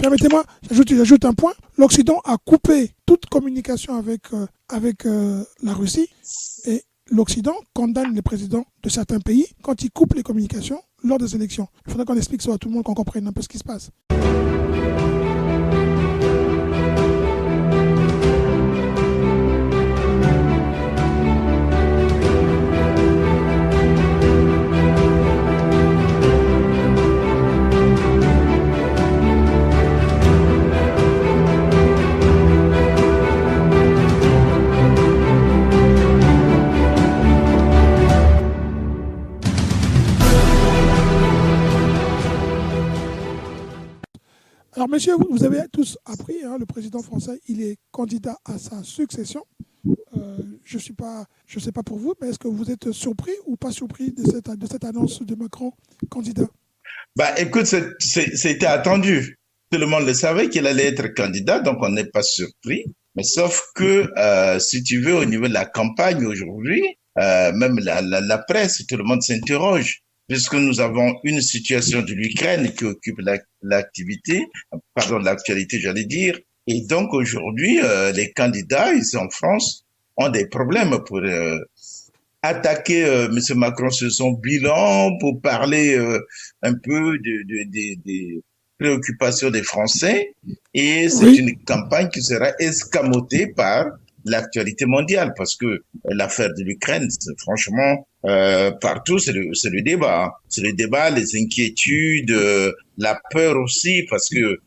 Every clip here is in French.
permettez-moi, j'ajoute un point. L'Occident a coupé toute communication avec la Russie et l'Occident condamne les présidents de certains pays quand ils coupent les communications lors des élections. Il faudrait qu'on explique ça à tout le monde, qu'on comprenne un peu ce qui se passe. Alors, messieurs, vous avez tous appris, le président français, il est candidat à sa succession. Je ne sais pas pour vous, mais est-ce que vous êtes surpris ou pas surpris de cette annonce de Macron candidat? Écoute, c'était attendu. Tout le monde le savait qu'il allait être candidat, donc on n'est pas surpris. Mais sauf que, si tu veux, au niveau de la campagne aujourd'hui, même la presse, tout le monde s'interroge, puisque nous avons une situation de l'Ukraine qui occupe l'actualité, j'allais dire. Et donc aujourd'hui, les candidats ici en France ont des problèmes pour attaquer M. Macron sur son bilan, pour parler un peu des préoccupations des Français. Et c'est une campagne qui sera escamotée par l'actualité mondiale, parce que l'affaire de l'Ukraine, franchement, partout, c'est le débat. C'est le débat, les inquiétudes, la peur aussi, parce que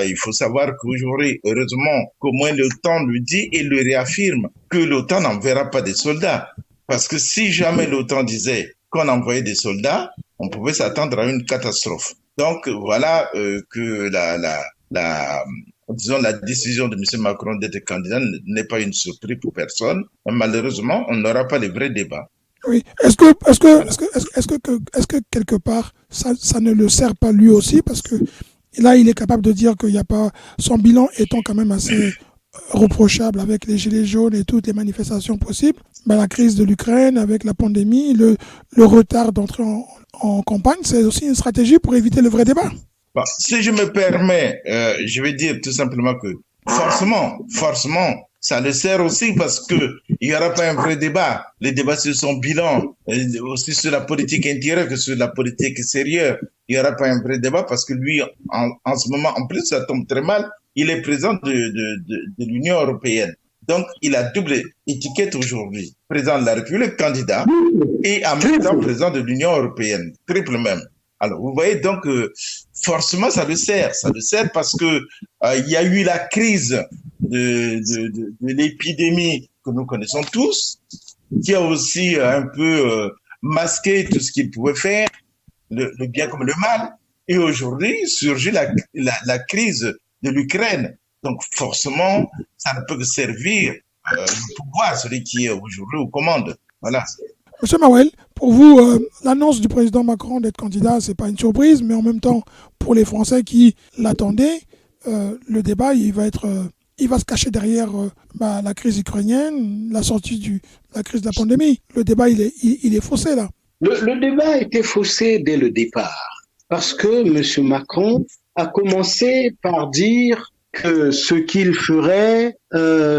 il faut savoir qu'aujourd'hui, heureusement, qu'au moins l'OTAN le dit et le réaffirme, que l'OTAN n'enverra pas des soldats. Parce que si jamais l'OTAN disait qu'on envoyait des soldats, on pouvait s'attendre à une catastrophe. Donc voilà que disons, la décision de M. Macron d'être candidat n'est pas une surprise pour personne. Malheureusement, on n'aura pas les vrais débats. Oui. Est-ce que quelque part, ça ne le sert pas lui aussi, parce que là, il est capable de dire qu'il n'y a pas, son bilan étant quand même assez reprochable avec les gilets jaunes et toutes les manifestations possibles, la crise de l'Ukraine avec la pandémie, le retard d'entrer en campagne, c'est aussi une stratégie pour éviter le vrai débat. Bon, si je me permets, je vais dire tout simplement que forcément, ça le sert aussi, parce que il n'y aura pas un vrai débat. Les débats sur son bilan, aussi sur la politique intérieure que sur la politique sérieuse. Il n'y aura pas un vrai débat, parce que lui, en ce moment, en plus, ça tombe très mal, il est président de l'Union européenne. Donc, il a double étiquette aujourd'hui. Président de la République, candidat, et en même temps président de l'Union européenne. Triple même. Alors, vous voyez, donc, forcément, ça le sert. Ça le sert parce que il y a eu la crise de l'épidémie que nous connaissons tous, qui a aussi un peu masqué tout ce qu'il pouvait faire, le bien comme le mal. Et aujourd'hui, surgit la crise de l'Ukraine. Donc, forcément, ça ne peut que servir le pouvoir, celui qui est aujourd'hui aux commandes. Voilà. Monsieur Mawel, pour vous, l'annonce du président Macron d'être candidat, ce n'est pas une surprise, mais en même temps, pour les Français qui l'attendaient, le débat, il va se cacher derrière la crise ukrainienne, la sortie de la crise de la pandémie. Le débat, il est faussé, là. Le débat était faussé dès le départ, parce que M. Macron a commencé par dire que ce qu'il ferait,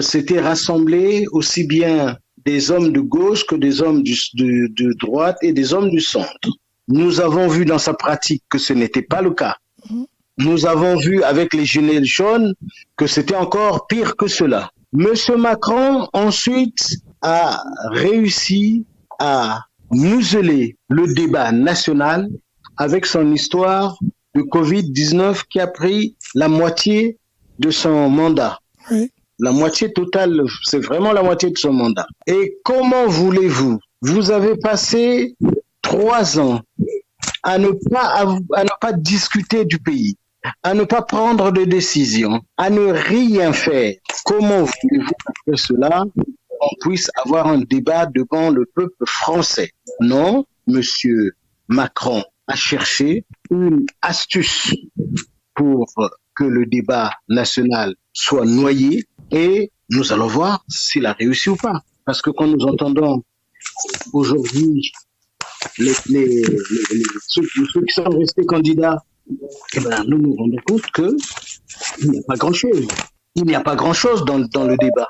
c'était rassembler aussi bien des hommes de gauche que des hommes de droite et des hommes du centre. Nous avons vu dans sa pratique que ce n'était pas le cas. Nous avons vu avec les gilets jaunes que c'était encore pire que cela. Monsieur Macron, ensuite, a réussi à museler le débat national avec son histoire de Covid-19 qui a pris la moitié de son mandat. Oui. La moitié totale, c'est vraiment la moitié de son mandat. Et comment voulez-vous? Vous avez passé 3 ans à ne pas discuter du pays, à ne pas prendre de décision, à ne rien faire. Comment voulez-vous qu'après cela, on puisse avoir un débat devant le peuple français? Non, monsieur Macron a cherché une astuce pour que le débat national soit noyé, et nous allons voir s'il a réussi ou pas. Parce que quand nous entendons aujourd'hui ceux qui sont restés candidats, nous nous rendons compte que Il n'y a pas grand-chose. Il n'y a pas grand-chose dans le débat.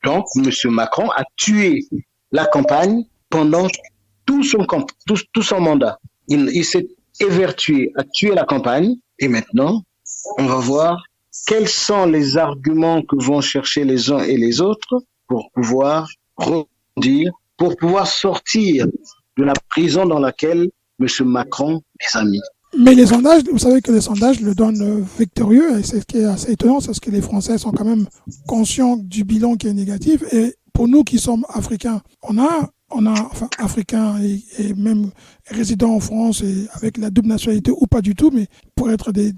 Donc, M. Macron a tué la campagne pendant tout son mandat. Il s'est évertué à tuer la campagne. Et maintenant, on va voir quels sont les arguments que vont chercher les uns et les autres pour pouvoir rebondir, pour pouvoir sortir de la prison dans laquelle M. Macron les a mis. Mais les sondages, vous savez que les sondages le donnent victorieux, et c'est ce qui est assez étonnant, c'est que les Français sont quand même conscients du bilan qui est négatif. Et pour nous qui sommes africains, enfin africains et même résidents en France et avec la double nationalité ou pas du tout, mais pour être des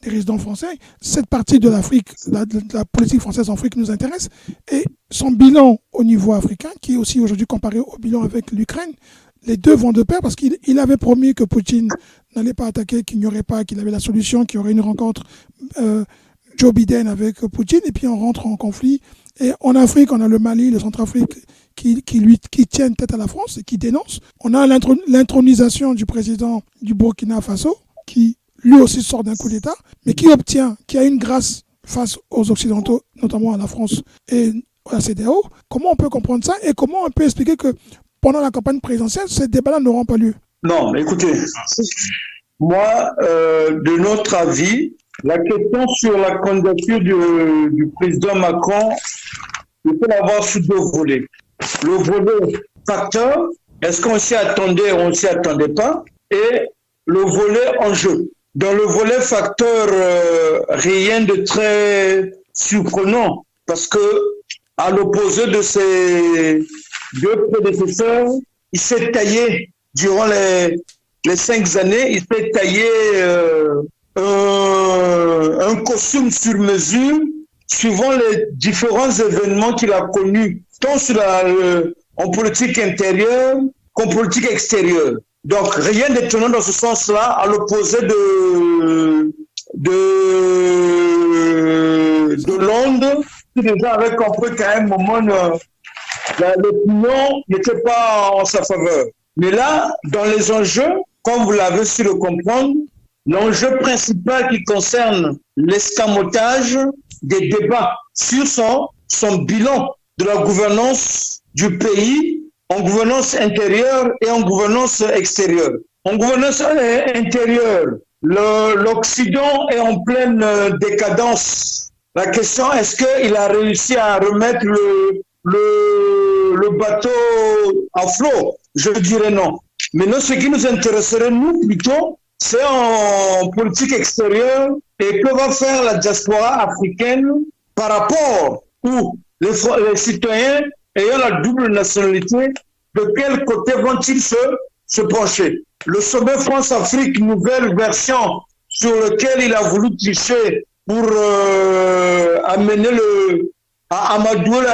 résidents français, cette partie de l'Afrique, de la politique française en Afrique nous intéresse. Et son bilan au niveau africain, qui est aussi aujourd'hui comparé au bilan avec l'Ukraine, les deux vont de pair parce qu'il avait promis que Poutine n'allait pas attaquer, qu'il n'y aurait pas, qu'il avait la solution, qu'il y aurait une rencontre Joe Biden avec Poutine, et puis on rentre en conflit. Et en Afrique, on a le Mali, le Centrafrique qui tiennent tête à la France et qui dénoncent. On a l'intronisation du président du Burkina Faso qui lui aussi sort d'un coup d'État, mais qui a une grâce face aux Occidentaux, notamment à la France et à la CEDEAO. Comment on peut comprendre ça et comment on peut expliquer que pendant la campagne présidentielle, ces débats-là n'auront pas lieu? Non, mais écoutez, moi, de notre avis, la question sur la candidature du président Macron, il faut l'avoir sous deux volets. Le volet facteur, est-ce qu'on s'y attendait ou on ne s'y attendait pas, et le volet enjeu. Dans le volet facteur, rien de très surprenant, parce que à l'opposé de ses deux prédécesseurs, il s'est taillé durant les 5 années, il s'est taillé un costume sur mesure suivant les différents événements qu'il a connus, tant en politique intérieure qu'en politique extérieure. Donc rien d'étonnant dans ce sens-là, à l'opposé de Londres, qui déjà avait compris qu'à un moment l'opinion n'était pas en sa faveur. Mais là, dans les enjeux, comme vous l'avez su le comprendre, l'enjeu principal qui concerne l'escamotage des débats sur son bilan de la gouvernance du pays en gouvernance intérieure et en gouvernance extérieure. En gouvernance intérieure, l'Occident est en pleine décadence. La question, est-ce qu'il a réussi à remettre le bateau à flot? Je dirais non. Maintenant, ce qui nous intéresserait, nous, plutôt, c'est en politique extérieure et que va faire la diaspora africaine par rapport où les citoyens ayant la double nationalité, de quel côté vont-ils se pencher? Le sommet France-Afrique, nouvelle version sur lequel il a voulu tricher pour amener à amadouer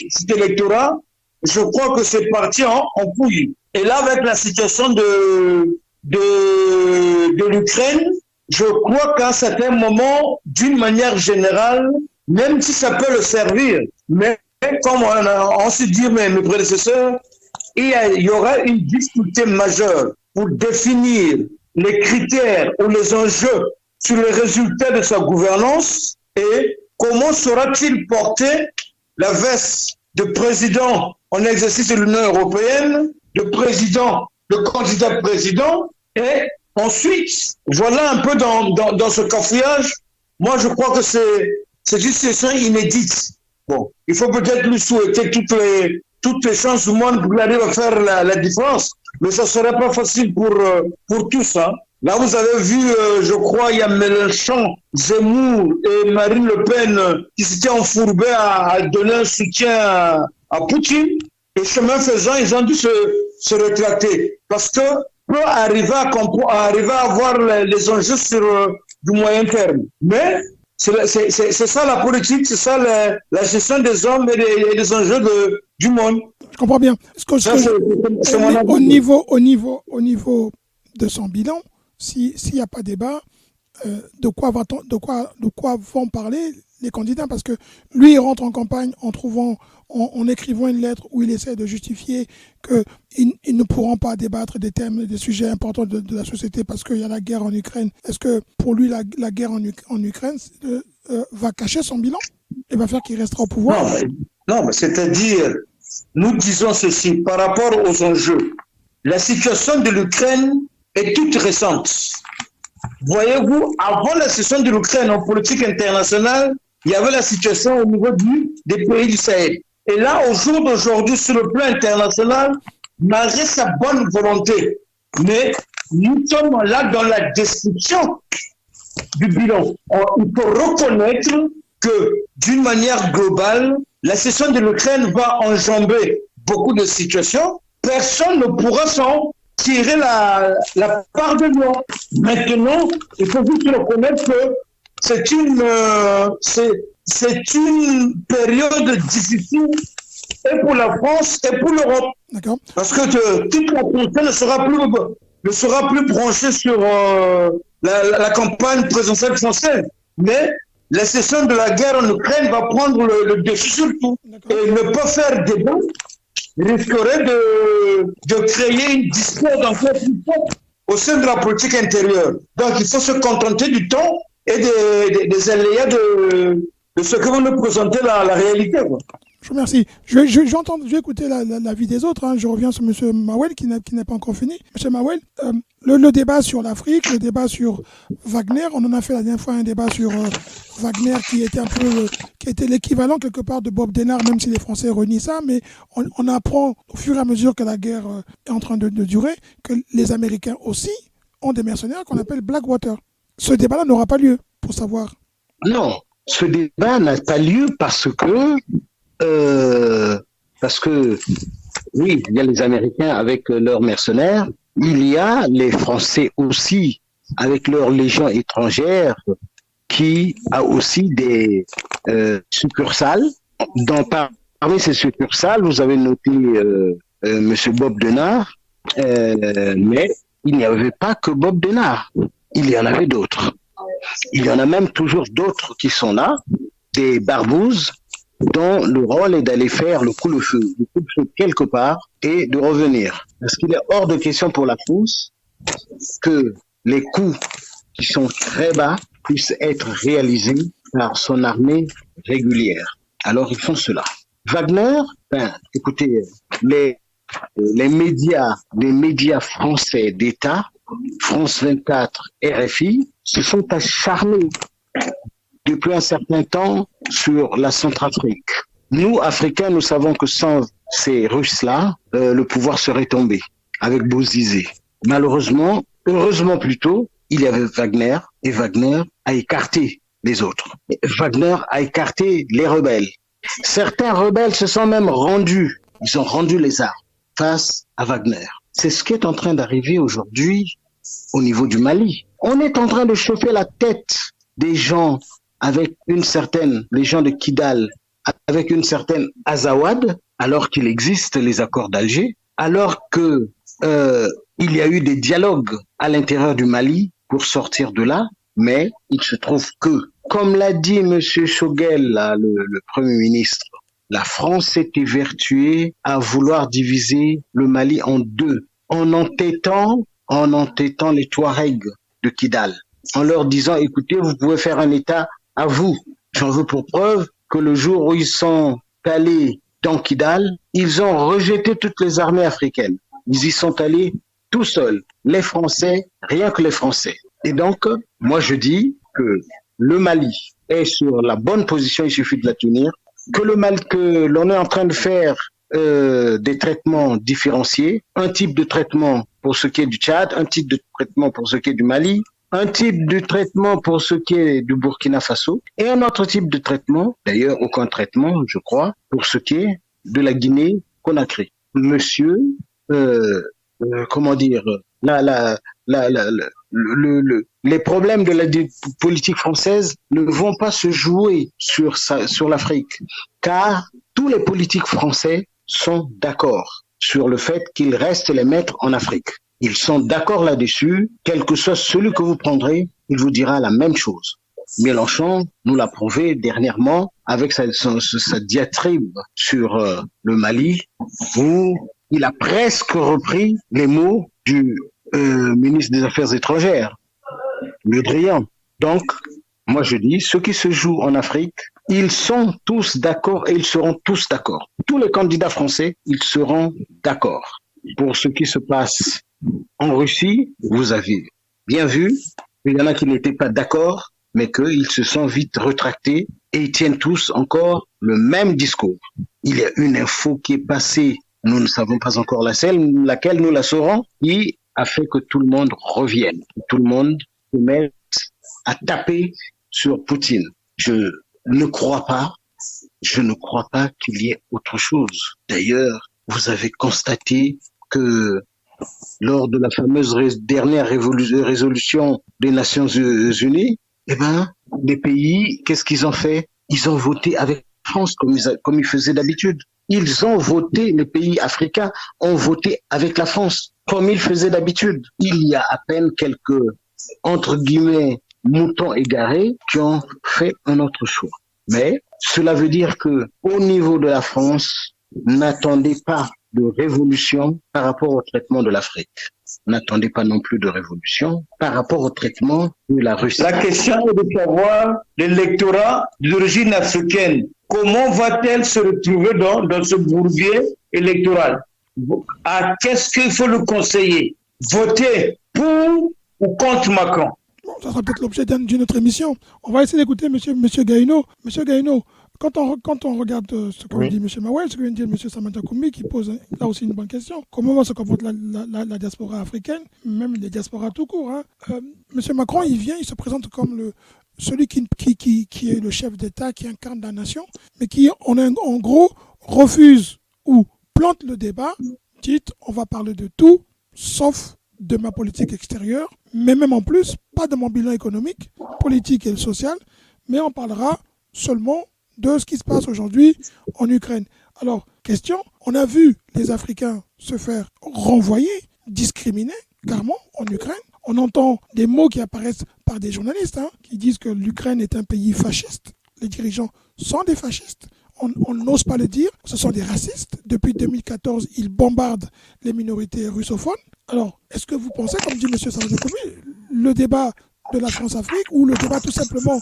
cet électorat, je crois que c'est parti en couille. Et là, avec la situation de l'Ukraine, je crois qu'à un certain moment, d'une manière générale, même si ça peut le servir, mais comme on s'est dit, mes prédécesseurs, il y aura une difficulté majeure pour définir les critères ou les enjeux sur les résultats de sa gouvernance et comment saura-t-il porter la veste de président en exercice de l'Union européenne, de candidat président, et ensuite, voilà un peu dans ce cafouillage, moi je crois que c'est une situation inédite. Bon, il faut peut-être lui souhaiter toutes les chances du monde pour arriver à faire la différence, mais ça ne serait pas facile pour tous. Hein. Là, vous avez vu, je crois, il y a Mélenchon, Zemmour et Marine Le Pen qui s'étaient enfourbés à donner un soutien à Poutine. Et chemin faisant, ils ont dû se rétracter. Parce que peut arriver à avoir les enjeux sur du moyen terme. Mais c'est ça la politique, c'est ça la gestion des hommes et des enjeux du monde. Je comprends bien. Au niveau de son bilan, s'il n'y a pas débat, de quoi vont parler les candidats, parce que lui il rentre en campagne en écrivant une lettre où il essaie de justifier qu'ils ne pourront pas débattre des thèmes, des sujets importants de la société parce qu'il y a la guerre en Ukraine. Est-ce que pour lui la guerre en Ukraine va cacher son bilan et va faire qu'il restera au pouvoir? Non, mais c'est-à-dire, nous disons ceci par rapport aux enjeux. La situation de l'Ukraine est toute récente. Voyez-vous, avant la situation de l'Ukraine en politique internationale, il y avait la situation au niveau des pays du Sahel. Et là, au jour d'aujourd'hui, sur le plan international, malgré sa bonne volonté, mais nous sommes là dans la description du bilan. Il faut reconnaître que, d'une manière globale, la situation de l'Ukraine va enjamber beaucoup de situations. Personne ne pourra s'en tirer la part de l'eau. Maintenant, il faut juste reconnaître que c'est une période difficile et pour la France et pour l'Europe. D'accord. Parce que toute la pensée ne sera plus branchée sur la campagne présidentielle française. Mais la cession de la guerre en Ukraine va prendre le dessus sur tout. Et ne pas faire débat risquerait de créer une discorde encore plus forte au sein de la politique intérieure. Donc il faut se contenter du temps et des aléas de ce que vous nous présentez la réalité. Quoi. Je vous remercie. Je vais écouter l'avis des autres. Je reviens sur M. Mawel qui n'a pas encore fini. M. Mawel, le débat sur l'Afrique, le débat sur Wagner, on en a fait la dernière fois un débat sur Wagner qui était l'équivalent quelque part de Bob Denard, même si les Français renient ça, mais on apprend au fur et à mesure que la guerre est en train de durer que les Américains aussi ont des mercenaires qu'on appelle Blackwater. Ce débat-là n'aura pas lieu, pour savoir. Non, ce débat n'a pas lieu parce que oui, il y a les Américains avec leurs mercenaires, il y a les Français aussi avec leurs légions étrangères qui a aussi des succursales. Parmi ces succursales, vous avez noté Monsieur Bob Denard, mais il n'y avait pas que Bob Denard, il y en avait d'autres. Il y en a même toujours d'autres qui sont là, des barbouzes, dont le rôle est d'aller faire le coup de feu quelque part et de revenir. Parce qu'il est hors de question pour la France que les coups qui sont très bas puissent être réalisés par son armée régulière. Alors ils font cela. Wagner, écoutez, les médias français d'État, France 24, RFI, se sont acharnés depuis un certain temps sur la Centrafrique. Nous, Africains, nous savons que sans ces Russes-là, le pouvoir serait tombé avec Bozizé. Malheureusement, heureusement plutôt, il y avait Wagner et Wagner a écarté les autres. Wagner a écarté les rebelles. Certains rebelles se sont même rendus, ils ont rendu les armes face à Wagner. C'est ce qui est en train d'arriver aujourd'hui au niveau du Mali. On est en train de chauffer la tête des gens avec les gens de Kidal, avec une certaine Azawad, alors qu'il existe les accords d'Alger, alors que il y a eu des dialogues à l'intérieur du Mali pour sortir de là, mais il se trouve que, comme l'a dit M. Choguel, là, le Premier ministre, la France s'est évertuée à vouloir diviser le Mali en deux, en entêtant les Touaregs de Kidal, en leur disant, écoutez, vous pouvez faire un État à vous. J'en veux pour preuve que le jour où ils sont allés dans Kidal, ils ont rejeté toutes les armées africaines. Ils y sont allés tout seuls, les Français, rien que les Français. Et donc, moi je dis que le Mali est sur la bonne position, il suffit de la tenir, que l'on est en train de faire des traitements différenciés, un type de traitement pour ce qui est du Tchad, un type de traitement pour ce qui est du Mali, un type de traitement pour ce qui est du Burkina Faso et un autre type de traitement, d'ailleurs aucun traitement, je crois, pour ce qui est de la Guinée-Conakry. Monsieur, les problèmes de la politique française ne vont pas se jouer sur l'Afrique, car tous les politiques français sont d'accord sur le fait qu'ils restent les maîtres en Afrique. Ils sont d'accord là-dessus, quel que soit celui que vous prendrez, il vous dira la même chose. Mélenchon nous l'a prouvé dernièrement avec sa diatribe sur le Mali, où il a presque repris les mots du ministre des Affaires étrangères, Le Drian. Donc, moi je dis, ce qui se joue en Afrique, ils sont tous d'accord et ils seront tous d'accord. Tous les candidats français, ils seront d'accord. Pour ce qui se passe en Russie, vous avez bien vu, il y en a qui n'étaient pas d'accord, mais qu'ils se sont vite rétractés et ils tiennent tous encore le même discours. Il y a une info qui est passée, nous ne savons pas encore laquelle nous la saurons, qui a fait que tout le monde revienne, tout le monde se mette à taper sur Poutine. Je ne crois pas qu'il y ait autre chose. D'ailleurs, vous avez constaté que lors de la fameuse dernière résolution des Nations Unies, les pays, qu'est-ce qu'ils ont fait? Ils ont voté avec la France comme ils faisaient d'habitude. Les pays africains ont voté avec la France comme ils faisaient d'habitude. Il y a à peine quelques, entre guillemets, moutons égarés qui ont fait un autre choix. Mais cela veut dire que au niveau de la France, n'attendez pas de révolution par rapport au traitement de l'Afrique. N'attendez pas non plus de révolution par rapport au traitement de la Russie. La question est de savoir l'électorat d'origine africaine. Comment va-t-elle se retrouver dans ce bourbier électoral? Qu'est-ce qu'il faut le conseiller? Voter pour ou contre Macron? Bon, ça sera peut-être l'objet d'une autre émission. On va essayer d'écouter Monsieur Gaïno. Monsieur Gaïno, quand on regarde ce que dit M. Mawel, ce que vient de dire M. Samantha Koumi, qui pose là aussi une bonne question, comment se comporte la diaspora africaine, même les diasporas tout court. M. Macron, il se présente comme celui qui est le chef d'État, qui incarne la nation, mais qui, en gros, refuse ou plante le débat, dit on va parler de tout, sauf de ma politique extérieure, mais même en plus, pas de mon bilan économique, politique et social, mais on parlera seulement de ce qui se passe aujourd'hui en Ukraine. Alors, question, on a vu les Africains se faire renvoyer, discriminer, carrément, en Ukraine. On entend des mots qui apparaissent par des journalistes qui disent que l'Ukraine est un pays fasciste. Les dirigeants sont des fascistes. On n'ose pas le dire. Ce sont des racistes. Depuis 2014, ils bombardent les minorités russophones. Alors, est-ce que vous pensez, comme dit M. Sarkozy, le débat de la France-Afrique ou le débat tout simplement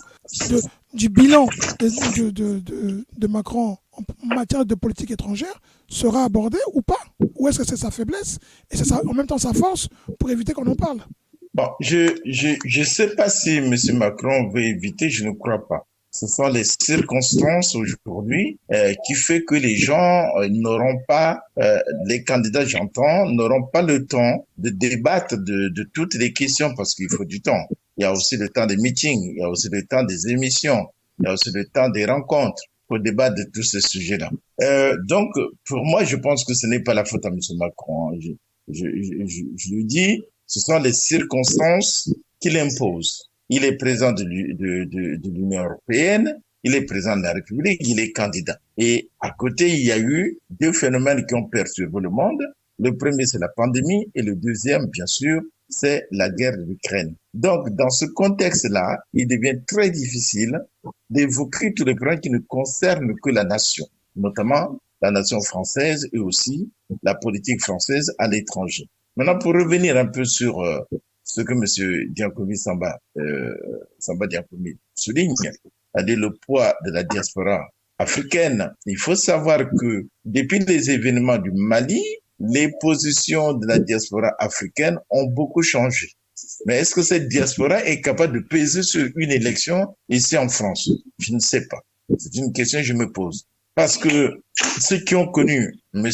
du bilan de Macron en matière de politique étrangère sera abordé ou pas? Ou est-ce que c'est sa faiblesse et c'est en même temps sa force pour éviter qu'on en parle? Bon, je sais pas si M. Macron veut éviter, je ne crois pas. Ce sont les circonstances aujourd'hui qui fait que les gens n'auront pas, les candidats j'entends, n'auront pas le temps de débattre de toutes les questions parce qu'il faut du temps. Il y a aussi le temps des meetings, il y a aussi le temps des émissions, il y a aussi le temps des rencontres pour débattre de tous ces sujets-là. Donc, pour moi, je pense que ce n'est pas la faute à M. Macron. Je lui dis, ce sont les circonstances qu'il impose. Il est président de l'Union européenne, il est président de la République, il est candidat. Et à côté, il y a eu deux phénomènes qui ont perturbé le monde. Le premier, c'est la pandémie, et le deuxième, bien sûr, c'est la guerre de l'Ukraine. Donc, dans ce contexte-là, il devient très difficile d'évoquer tous les problèmes qui ne concernent que la nation, notamment la nation française et aussi la politique française à l'étranger. Maintenant, pour revenir un peu sur ce que M. Diankomi Samba Diankomi souligne, c'est-à-dire le poids de la diaspora africaine. Il faut savoir que depuis les événements du Mali, les positions de la diaspora africaine ont beaucoup changé. Mais est-ce que cette diaspora est capable de peser sur une élection ici en France? Je ne sais pas. C'est une question que je me pose. Parce que ceux qui ont connu M.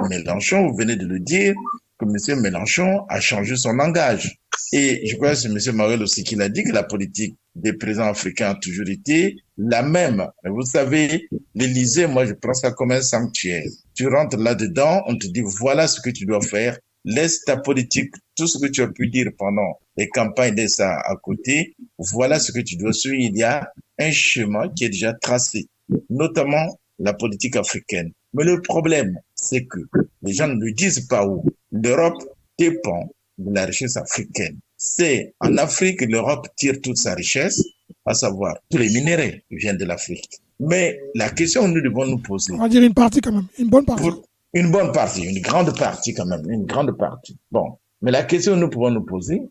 Mélenchon, vous venez de le dire, que M. Mélenchon a changé son langage. Et je crois que c'est M. Morel aussi qui l'a dit, que la politique des présidents africains a toujours été la même. Vous savez, l'Élysée, moi je prends ça comme un sanctuaire. Tu rentres là-dedans, on te dit voilà ce que tu dois faire, laisse ta politique, tout ce que tu as pu dire pendant les campagnes de ça à côté, voilà ce que tu dois suivre. Il y a un chemin qui est déjà tracé, notamment la politique africaine. Mais le problème, c'est que les gens ne le disent pas où. L'Europe dépend de la richesse africaine. C'est en Afrique que l'Europe tire toute sa richesse, à savoir tous les minéraux qui viennent de l'Afrique. Mais la question que nous devons nous poser... On va dire une partie quand même, une bonne partie. Une bonne partie, une grande partie quand même, une grande partie. Bon, mais la question que nous pouvons nous poser,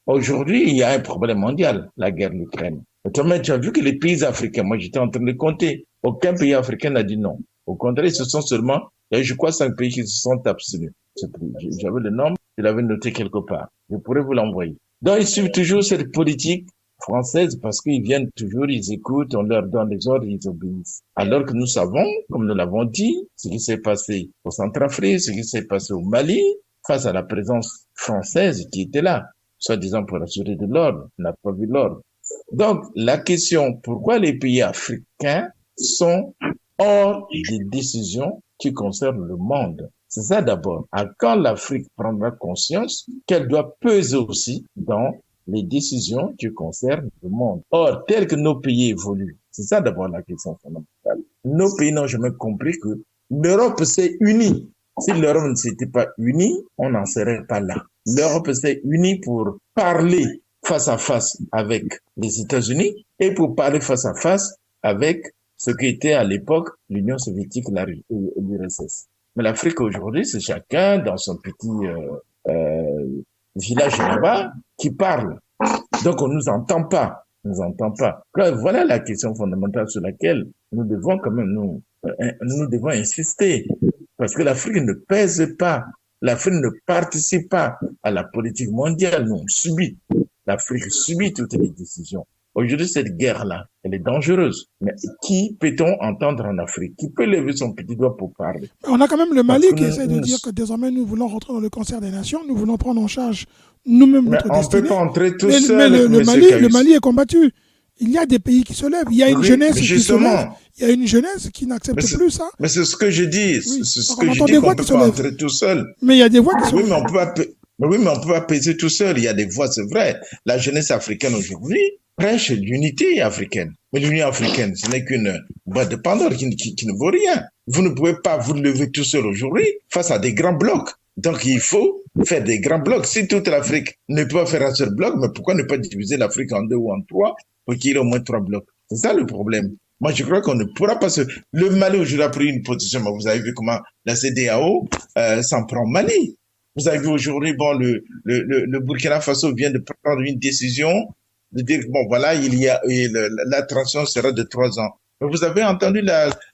aujourd'hui, il y a un problème mondial, la guerre de l'Ukraine. Toi-même, tu as vu que les pays africains, moi j'étais en train de compter, aucun pays africain n'a dit non. Au contraire, ce sont seulement, il y a je crois 5 pays qui se sont abstenus. J'avais le nom, je l'avais noté quelque part. Je pourrais vous l'envoyer. Donc, ils suivent toujours cette politique française parce qu'ils viennent toujours, ils écoutent, on leur donne les ordres, ils obéissent. Alors que nous savons, comme nous l'avons dit, ce qui s'est passé au Centrafrique, ce qui s'est passé au Mali, face à la présence française qui était là, soi-disant pour assurer de l'ordre, n'a pas vu l'ordre. Donc, la question, pourquoi les pays africains sont hors des décisions qui concernent le monde? C'est ça d'abord. Quand l'Afrique prendra conscience qu'elle doit peser aussi dans les décisions qui concernent le monde. Or, tel que nos pays évoluent, c'est ça d'abord la question fondamentale. Nos pays n'ont jamais compris que l'Europe s'est unie. Si l'Europe ne s'était pas unie, on n'en serait pas là. L'Europe s'est unie pour parler face à face avec les États-Unis et pour parler face à face avec ce qui était à l'époque l'Union soviétique et l'URSS. Mais l'Afrique aujourd'hui, c'est chacun dans son petit village là-bas qui parle. Donc on nous entend pas. Voilà la question fondamentale sur laquelle nous devons quand même nous devons insister. Parce que l'Afrique ne pèse pas. L'Afrique ne participe pas à la politique mondiale. Nous, on subit. L'Afrique subit toutes les décisions. Aujourd'hui, cette guerre-là, elle est dangereuse. Mais qui peut-on entendre en Afrique? Qui peut lever son petit doigt pour parler? On a quand même le Mali qui essaie de dire que désormais nous voulons rentrer dans le concert des nations, nous voulons prendre en charge nous-mêmes notre destinée. On ne peut pas entrer tout Mais seul. le Mali est combattu. Il y a des pays qui se lèvent. Il y a une jeunesse qui se lève. Il y a une jeunesse qui n'accepte plus ça. Mais c'est ce que je dis. Oui. C'est ce que je dis qu'on ne peut pas entrer tout seul. Mais il y a des voix qui se lèvent. Oui, mais on ne peut pas peser tout seul. Il y a des voix, c'est vrai. La jeunesse africaine aujourd'hui prêche l'unité africaine. Mais l'Union africaine, ce n'est qu'une boîte de Pandore qui ne vaut rien. Vous ne pouvez pas vous lever tout seul aujourd'hui face à des grands blocs. Donc, il faut faire des grands blocs. Si toute l'Afrique ne peut pas faire un seul bloc, mais pourquoi ne pas diviser l'Afrique en 2 ou en 3 pour qu'il y ait au moins 3 blocs? C'est ça le problème. Moi, je crois qu'on ne pourra pas se... Le Mali aujourd'hui a pris une position, mais vous avez vu comment la CEDEAO s'en prend au Mali. Vous avez vu aujourd'hui, bon, le Burkina Faso vient de prendre une décision de dire, bon, voilà, la transition sera de 3 ans. Mais vous avez entendu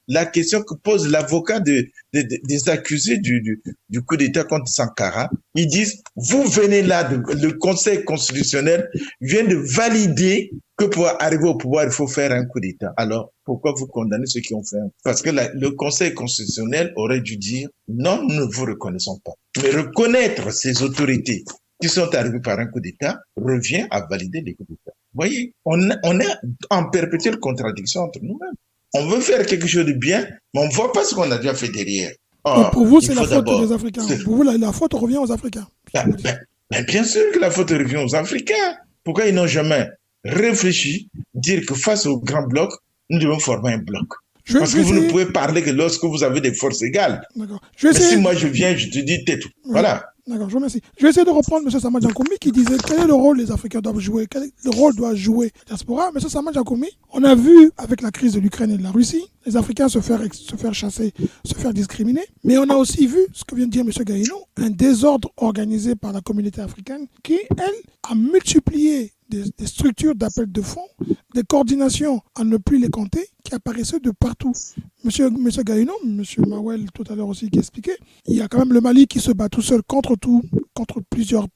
la question que pose l'avocat des accusés du coup d'État contre Sankara. Ils disent, vous venez là, le Conseil constitutionnel vient de valider que pour arriver au pouvoir, il faut faire un coup d'État. Alors, pourquoi vous condamnez ceux qui ont fait un coup? Parce que le Conseil constitutionnel aurait dû dire, non, nous ne vous reconnaissons pas. Mais reconnaître ces autorités qui sont arrivés par un coup d'État revient à valider les coups d'État. Vous voyez, on est en perpétuelle contradiction entre nous-mêmes. On veut faire quelque chose de bien, mais on ne voit pas ce qu'on a déjà fait derrière. Or, pour vous, c'est la faute des Africains. Pour vous, la faute revient aux Africains. Ben, bien sûr que la faute revient aux Africains. Pourquoi ils n'ont jamais réfléchi, dire que face au grand bloc, nous devons former un bloc? Parce que vous ne pouvez parler que lorsque vous avez des forces égales. D'accord. Mais si moi je viens, je te dis tais-toi. Voilà. D'accord, je vous remercie. Je vais essayer de reprendre M. Sama Djankoumi qui disait quel est le rôle les Africains doivent jouer, quel rôle doit jouer la diaspora. M. Sama Djankoumi, on a vu avec la crise de l'Ukraine et de la Russie, les Africains se faire chasser, se faire discriminer. Mais on a aussi vu, ce que vient de dire M. Gaïno, un désordre organisé par la communauté africaine qui, elle, a multiplié des structures d'appel de fonds, des coordinations à ne plus les compter, qui apparaissaient de partout. Monsieur Gaïno, monsieur Mawel tout à l'heure aussi qui expliquait, il y a quand même le Mali qui se bat tout seul contre plusieurs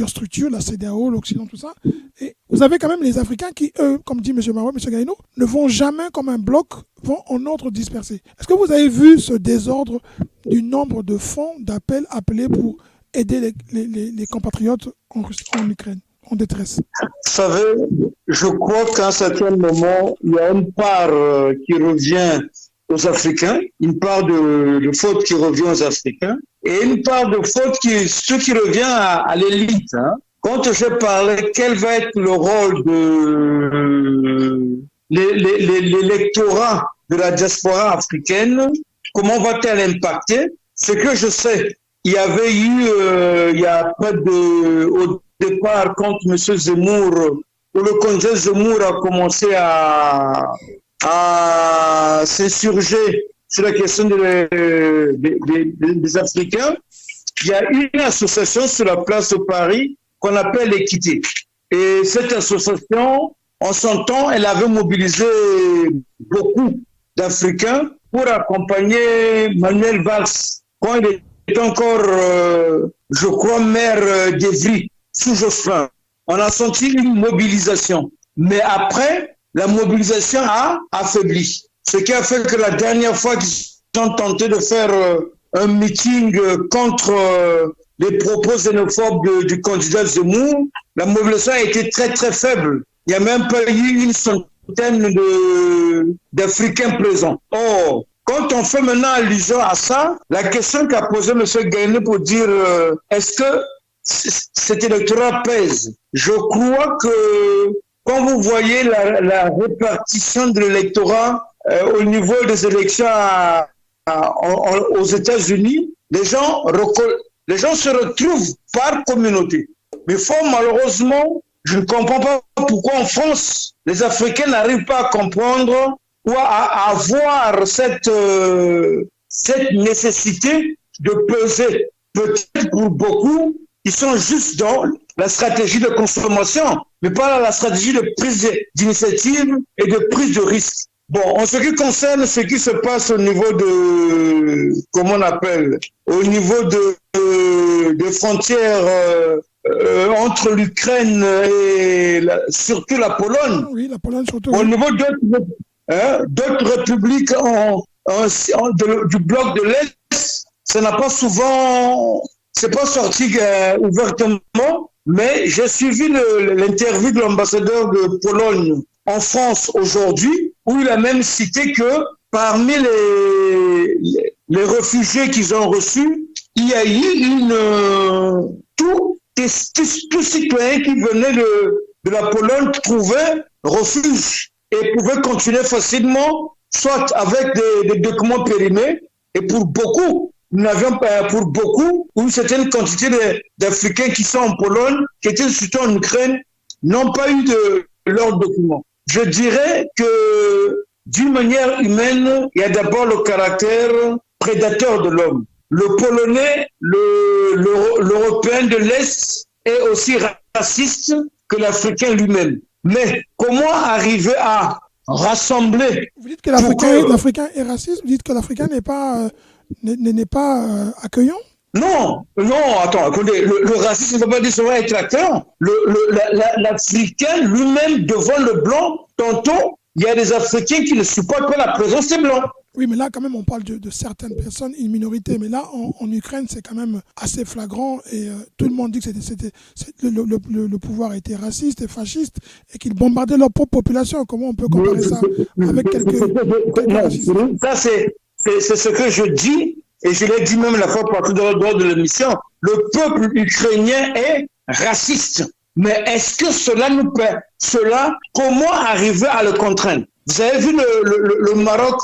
structures, la CEDEAO, l'Occident, tout ça. Et vous avez quand même les Africains qui, eux, comme dit monsieur Mawel, monsieur Gaïno, ne vont jamais comme un bloc, vont en ordre dispersé. Est-ce que vous avez vu ce désordre du nombre de fonds d'appels appelés pour aider les compatriotes en Ukraine, en détresse? Vous savez, je crois qu'à un certain moment, il y a une part qui revient aux Africains, une part de faute qui revient aux Africains, et une part de faute qui revient à l'élite. Hein. Quand je parlais, quel va être le rôle de l'électorat de la diaspora africaine, comment va-t-elle impacter? Ce que je sais, il y avait eu, il y a pas au départ, quand M. Zemmour, où le candidat Zemmour a commencé à s'insurger sur la question des Africains, il y a une association sur la place de Paris qu'on appelle l'Équité. Et cette association, en son temps, elle avait mobilisé beaucoup d'Africains pour accompagner Manuel Valls quand il était encore, je crois, maire d'Evry, sous Jospin. On a senti une mobilisation. Mais après, la mobilisation a affaibli. Ce qui a fait que la dernière fois qu'ils ont tenté de faire un meeting contre les propos xénophobes du candidat Zemmour, la mobilisation a été très très faible. Il n'y a même pas eu une centaine d'Africains présents. Or, quand on fait maintenant allusion à ça, la question qu'a posée M. Gagné pour dire est-ce que cet électorat pèse? Je crois que quand vous voyez la répartition de l'électorat au niveau des élections aux États-Unis, les gens se retrouvent par communauté. Mais malheureusement, je ne comprends pas pourquoi en France, les Africains n'arrivent pas à comprendre ou à avoir cette nécessité de peser. Peut-être pour beaucoup, ils sont juste dans la stratégie de consommation, mais pas la stratégie de prise d'initiative et de prise de risque. Bon, en ce qui concerne ce qui se passe au niveau de, comment on appelle, au niveau des frontières entre l'Ukraine et surtout la Pologne. Oui, la Pologne surtout. Au niveau d'autres républiques du bloc de l'Est, ça n'a pas souvent, c'est pas sorti ouvertement, mais j'ai suivi l'interview de l'ambassadeur de Pologne en France aujourd'hui, où il a même cité que parmi les réfugiés qu'ils ont reçus, il y a eu tout citoyen qui venait de la Pologne trouvaient refuge et pouvaient continuer facilement, soit avec des documents périmés, et pour beaucoup, nous n'avions pas, pour beaucoup, une certaine quantité d'Africains qui sont en Pologne, qui étaient surtout en Ukraine, n'ont pas eu de leurs documents. Je dirais que d'une manière humaine, il y a d'abord le caractère prédateur de l'homme. Le Polonais, l'Européen de l'Est est aussi raciste que l'Africain lui-même. Mais comment arriver à rassembler... Vous dites que l'Africain est raciste? Vous dites que l'Africain n'est pas accueillant? Non, attends, attendez, le racisme ne veut pas dire seulement être accueillant. L'Africain lui-même devant le blanc, tantôt, il y a des Africains qui ne supportent pas la présence des blancs. Oui, mais là, quand même, on parle de certaines personnes, une minorité. Mais là, en Ukraine, c'est quand même assez flagrant. Et tout le monde dit que le pouvoir était raciste et fasciste et qu'il bombardait leur propre population. Comment on peut comparer ça avec quelques racistes? Ça, c'est ce que je dis. Et je l'ai dit même la fois partout dans de l'émission. Le peuple ukrainien est raciste. Mais est-ce que cela comment arriver à le contraindre? Vous avez vu le Maroc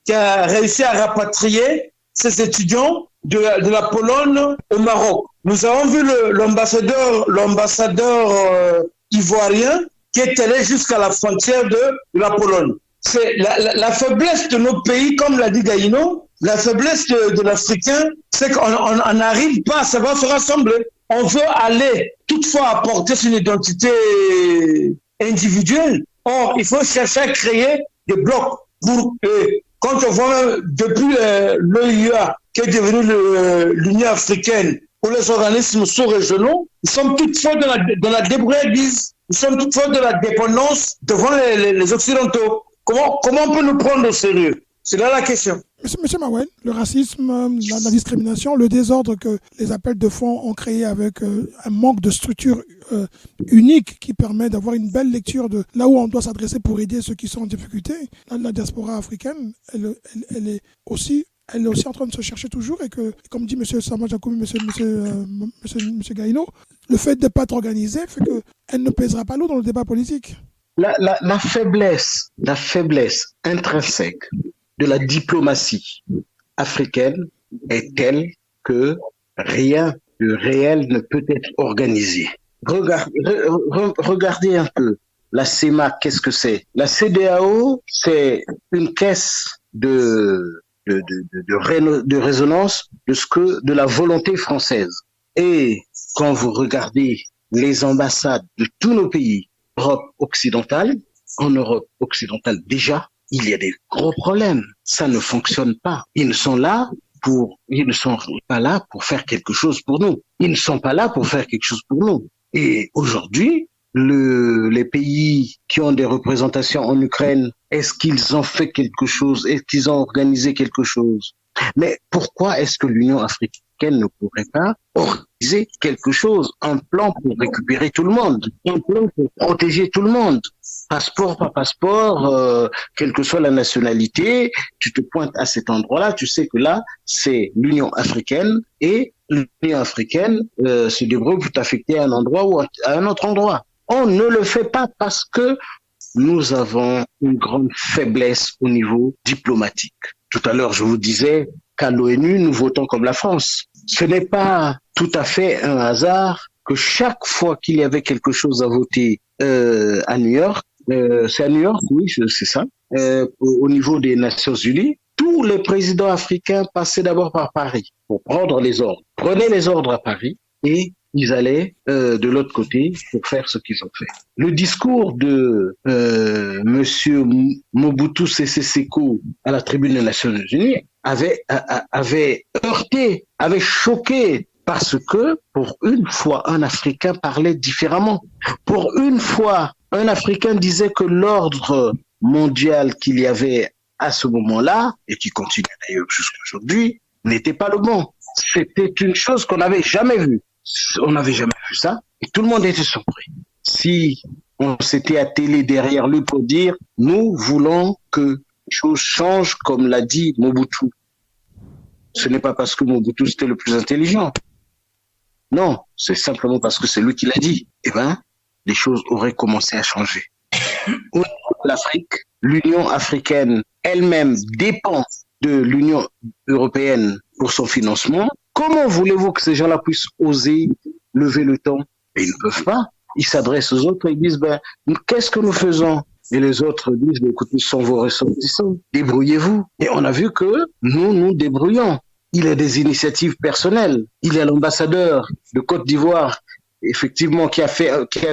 qui a réussi à rapatrier ses étudiants de la Pologne au Maroc. Nous avons vu l'ambassadeur ivoirien qui est allé jusqu'à la frontière de la Pologne. C'est la faiblesse de nos pays, comme l'a dit Gaïno, la faiblesse de l'Africain, c'est qu'on n'arrive pas à savoir se rassembler. On veut aller toutefois apporter son identité individuelle. Or, il faut chercher à créer des blocs. Quand on voit depuis l'OUA, qui est devenu l'Union africaine, ou les organismes sous-régionaux, nous sommes toutefois dans la débrouillardise, nous sommes toutefois de la dépendance devant les Occidentaux. Comment on peut nous prendre au sérieux? C'est là la question. Monsieur Mawen, le racisme, la discrimination, le désordre que les appels de fonds ont créé avec un manque de structure unique qui permet d'avoir une belle lecture de là où on doit s'adresser pour aider ceux qui sont en difficulté. La diaspora africaine, elle est aussi en train de se chercher toujours et que, comme dit M. Sama Jakoumi, M. Gaïno, le fait de ne pas être organisée fait qu'elle ne pèsera pas lourd dans le débat politique. La faiblesse intrinsèque de la diplomatie africaine, est telle que rien de réel ne peut être organisé. Regardez un peu. La CEMAC, qu'est-ce que c'est? La CEDEAO, c'est une caisse de résonance de la volonté française. Et quand vous regardez les ambassades de tous nos pays, en Europe occidentale déjà, il y a des gros problèmes. Ça ne fonctionne pas. Ils ne sont pas là pour faire quelque chose pour nous. Ils ne sont pas là pour faire quelque chose pour nous. Et aujourd'hui, les pays qui ont des représentations en Ukraine, est-ce qu'ils ont fait quelque chose? Est-ce qu'ils ont organisé quelque chose? Mais pourquoi est-ce que l'Union africaine ne pourrait pas organiser quelque chose, un plan pour récupérer tout le monde, un plan pour protéger tout le monde? Passeport, pas passeport, quelle que soit la nationalité, tu te pointes à cet endroit-là, tu sais que là, c'est l'Union africaine et l'Union africaine se débrouille pour t'affecter à un endroit ou à un autre endroit. On ne le fait pas parce que nous avons une grande faiblesse au niveau diplomatique. Tout à l'heure, je vous disais qu'à l'ONU, nous votons comme la France. Ce n'est pas tout à fait un hasard que chaque fois qu'il y avait quelque chose à voter à New York, c'est à New York, oui, c'est ça, au niveau des Nations Unies, tous les présidents africains passaient d'abord par Paris pour prendre les ordres. Prenaient les ordres à Paris et ils allaient de l'autre côté pour faire ce qu'ils ont fait. Le discours de Monsieur Mobutu Sese Seko à la tribune des Nations Unies avait heurté, avait choqué, parce que pour une fois, un Africain parlait différemment. Pour une fois, un Africain disait que l'ordre mondial qu'il y avait à ce moment-là, et qui continue d'ailleurs jusqu'à aujourd'hui, n'était pas le bon. C'était une chose qu'on n'avait jamais vue. On n'avait jamais vu ça, et tout le monde était surpris. Si on s'était attelé derrière lui pour dire « Nous voulons que les choses changent » comme l'a dit Mobutu, ce n'est pas parce que Mobutu c'était le plus intelligent. Non, c'est simplement parce que c'est lui qui l'a dit. Eh bien, les choses auraient commencé à changer. Au niveau de l'Afrique, l'Union africaine elle-même dépend de l'Union européenne pour son financement. Comment voulez-vous que ces gens-là puissent oser lever le ton? Et ils ne peuvent pas. Ils s'adressent aux autres et ils disent, qu'est-ce que nous faisons? Et les autres disent, écoutez, ce sont vos ressortissants, débrouillez-vous. Et on a vu que nous débrouillons. Il y a des initiatives personnelles. Il y a l'ambassadeur de Côte d'Ivoire, effectivement, qui a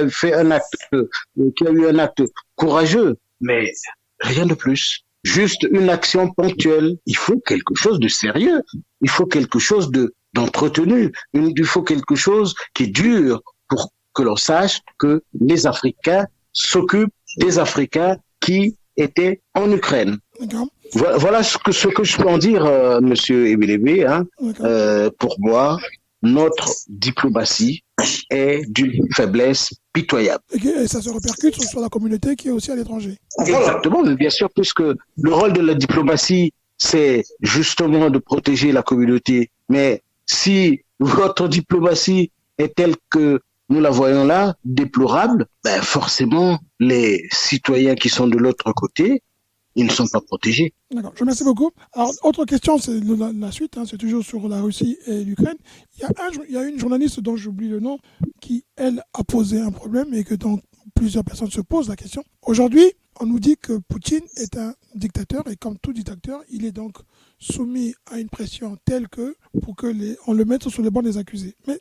eu un acte courageux, mais rien de plus. Juste une action ponctuelle. Il faut quelque chose de sérieux. Il faut quelque chose d'entretenu. Il faut quelque chose qui dure pour que l'on sache que les Africains s'occupent des Africains qui étaient en Ukraine. Voilà ce que je peux en dire, Monsieur Ebelebe. Pour moi, notre diplomatie est d'une faiblesse pitoyable. Et ça se répercute sur la communauté qui est aussi à l'étranger. Exactement, bien sûr, puisque le rôle de la diplomatie, c'est justement de protéger la communauté. Mais si votre diplomatie est telle que nous la voyons là, déplorable, forcément, les citoyens qui sont de l'autre côté, ils ne sont pas protégés. D'accord, je vous remercie beaucoup. Alors, autre question, c'est la suite, c'est toujours sur la Russie et l'Ukraine. Il y a une journaliste dont j'oublie le nom qui, elle, a posé un problème et que donc plusieurs personnes se posent la question. Aujourd'hui, on nous dit que Poutine est un dictateur et comme tout dictateur, il est donc soumis à une pression telle que pour que on le mette sur les bancs des accusés. Mais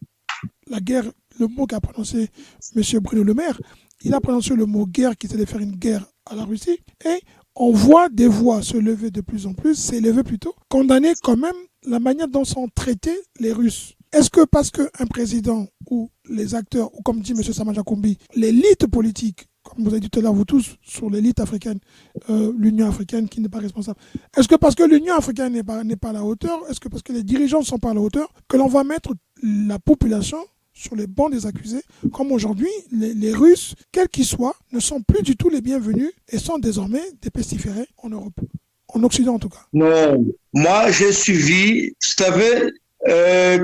la guerre, le mot qu'a prononcé M. Bruno Le Maire, il a prononcé le mot guerre qui allait faire une guerre à la Russie et on voit des voix se lever de plus en plus, s'élever plutôt, condamner quand même la manière dont sont traités les Russes. Est-ce que parce qu'un président ou les acteurs, ou comme dit M. Samajakoumbi, l'élite politique, comme vous avez dit tout à l'heure, vous tous, sur l'élite africaine, l'Union africaine qui n'est pas responsable, est-ce que parce que l'Union africaine n'est pas à la hauteur, est-ce que parce que les dirigeants ne sont pas à la hauteur, que l'on va mettre la population sur les bancs des accusés, comme aujourd'hui, les Russes, quels qu'ils soient, ne sont plus du tout les bienvenus et sont désormais des pestiférés en Europe, en Occident en tout cas. Non, moi j'ai suivi, vous savez,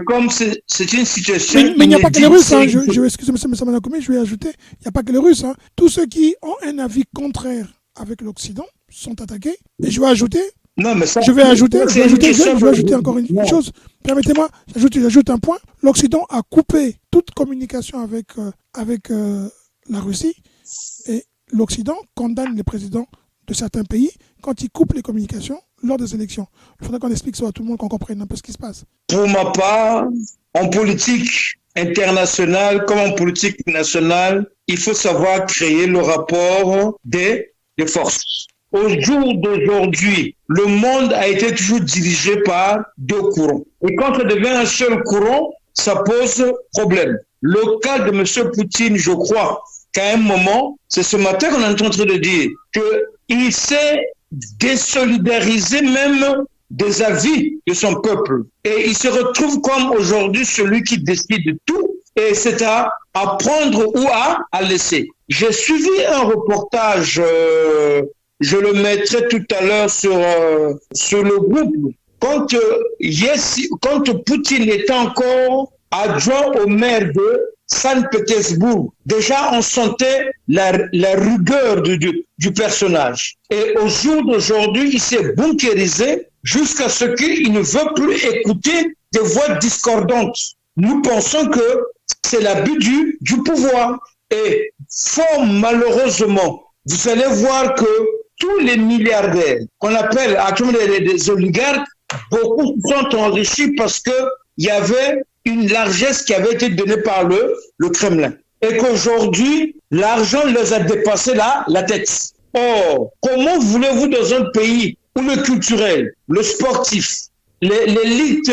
comme c'est une situation... Mais il n'y a pas que les Russes, excusez-moi, M. Manakoumi, je vais ajouter, il n'y a pas que les Russes. Tous ceux qui ont un avis contraire avec l'Occident sont attaqués. Et je vais ajouter, Non, mais ça, Je vais ajouter, ça, je c'est vais une ajouter, question je vais ajouter encore une non. chose. Permettez-moi, j'ajoute un point. L'Occident a coupé toute communication avec la Russie et l'Occident condamne les présidents de certains pays quand ils coupent les communications lors des élections. Il faudrait qu'on explique ça à tout le monde, qu'on comprenne un peu ce qui se passe. Pour ma part, en politique internationale comme en politique nationale, il faut savoir créer le rapport des forces. Au jour d'aujourd'hui, le monde a été toujours dirigé par deux courants. Et quand ça devient un seul courant, ça pose problème. Le cas de M. Poutine, je crois qu'à un moment, c'est ce matin qu'on est en train de dire qu'il s'est désolidarisé même des avis de son peuple. Et il se retrouve comme aujourd'hui celui qui décide de tout. Et c'est à prendre ou à laisser. J'ai suivi un reportage, je le mettrai tout à l'heure sur le groupe. Quand Poutine était encore adjoint au maire de Saint-Pétersbourg, déjà on sentait la rigueur du personnage. Et au jour d'aujourd'hui, il s'est bunkérisé jusqu'à ce qu'il ne veut plus écouter des voix discordantes. Nous pensons que c'est l'abus du pouvoir. Et fort malheureusement, vous allez voir que tous les milliardaires qu'on appelle actuellement des oligarques, beaucoup sont enrichis parce qu'il y avait une largesse qui avait été donnée par le Kremlin. Et qu'aujourd'hui, l'argent les a dépassé la tête. Or, comment voulez-vous dans un pays où le culturel, le sportif, l'élite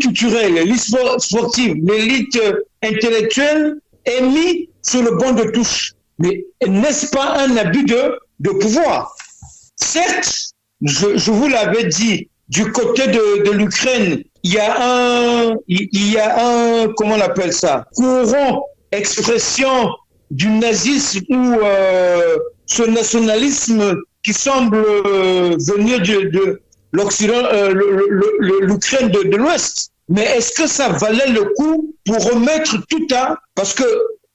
culturelle, l'élite sportive, l'élite intellectuelle est mis sur le banc de touche? Mais n'est-ce pas un abus de pouvoir? Certes, je vous l'avais dit, du côté de l'Ukraine, il y a un, comment on appelle ça, courant, expression du nazisme ou ce nationalisme qui semble venir de l'Occident, l'Ukraine de l'Ouest. Mais est-ce que ça valait le coup pour remettre tout à... Parce que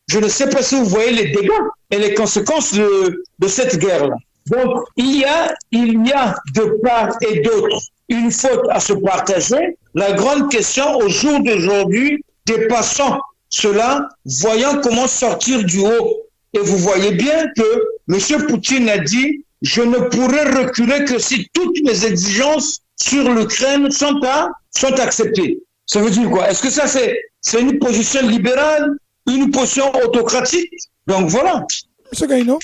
je ne sais pas si vous voyez les dégâts et les conséquences de cette guerre-là. Donc, il y a de part et d'autre une faute à se partager. La grande question au jour d'aujourd'hui, dépassant cela, voyant comment sortir du haut. Et vous voyez bien que M. Poutine a dit « Je ne pourrai reculer que si toutes mes exigences sur l'Ukraine sont acceptées ». Ça veut dire quoi? Est-ce que ça, c'est une position libérale, une position autocratique? Donc voilà. Monsieur Gaïno,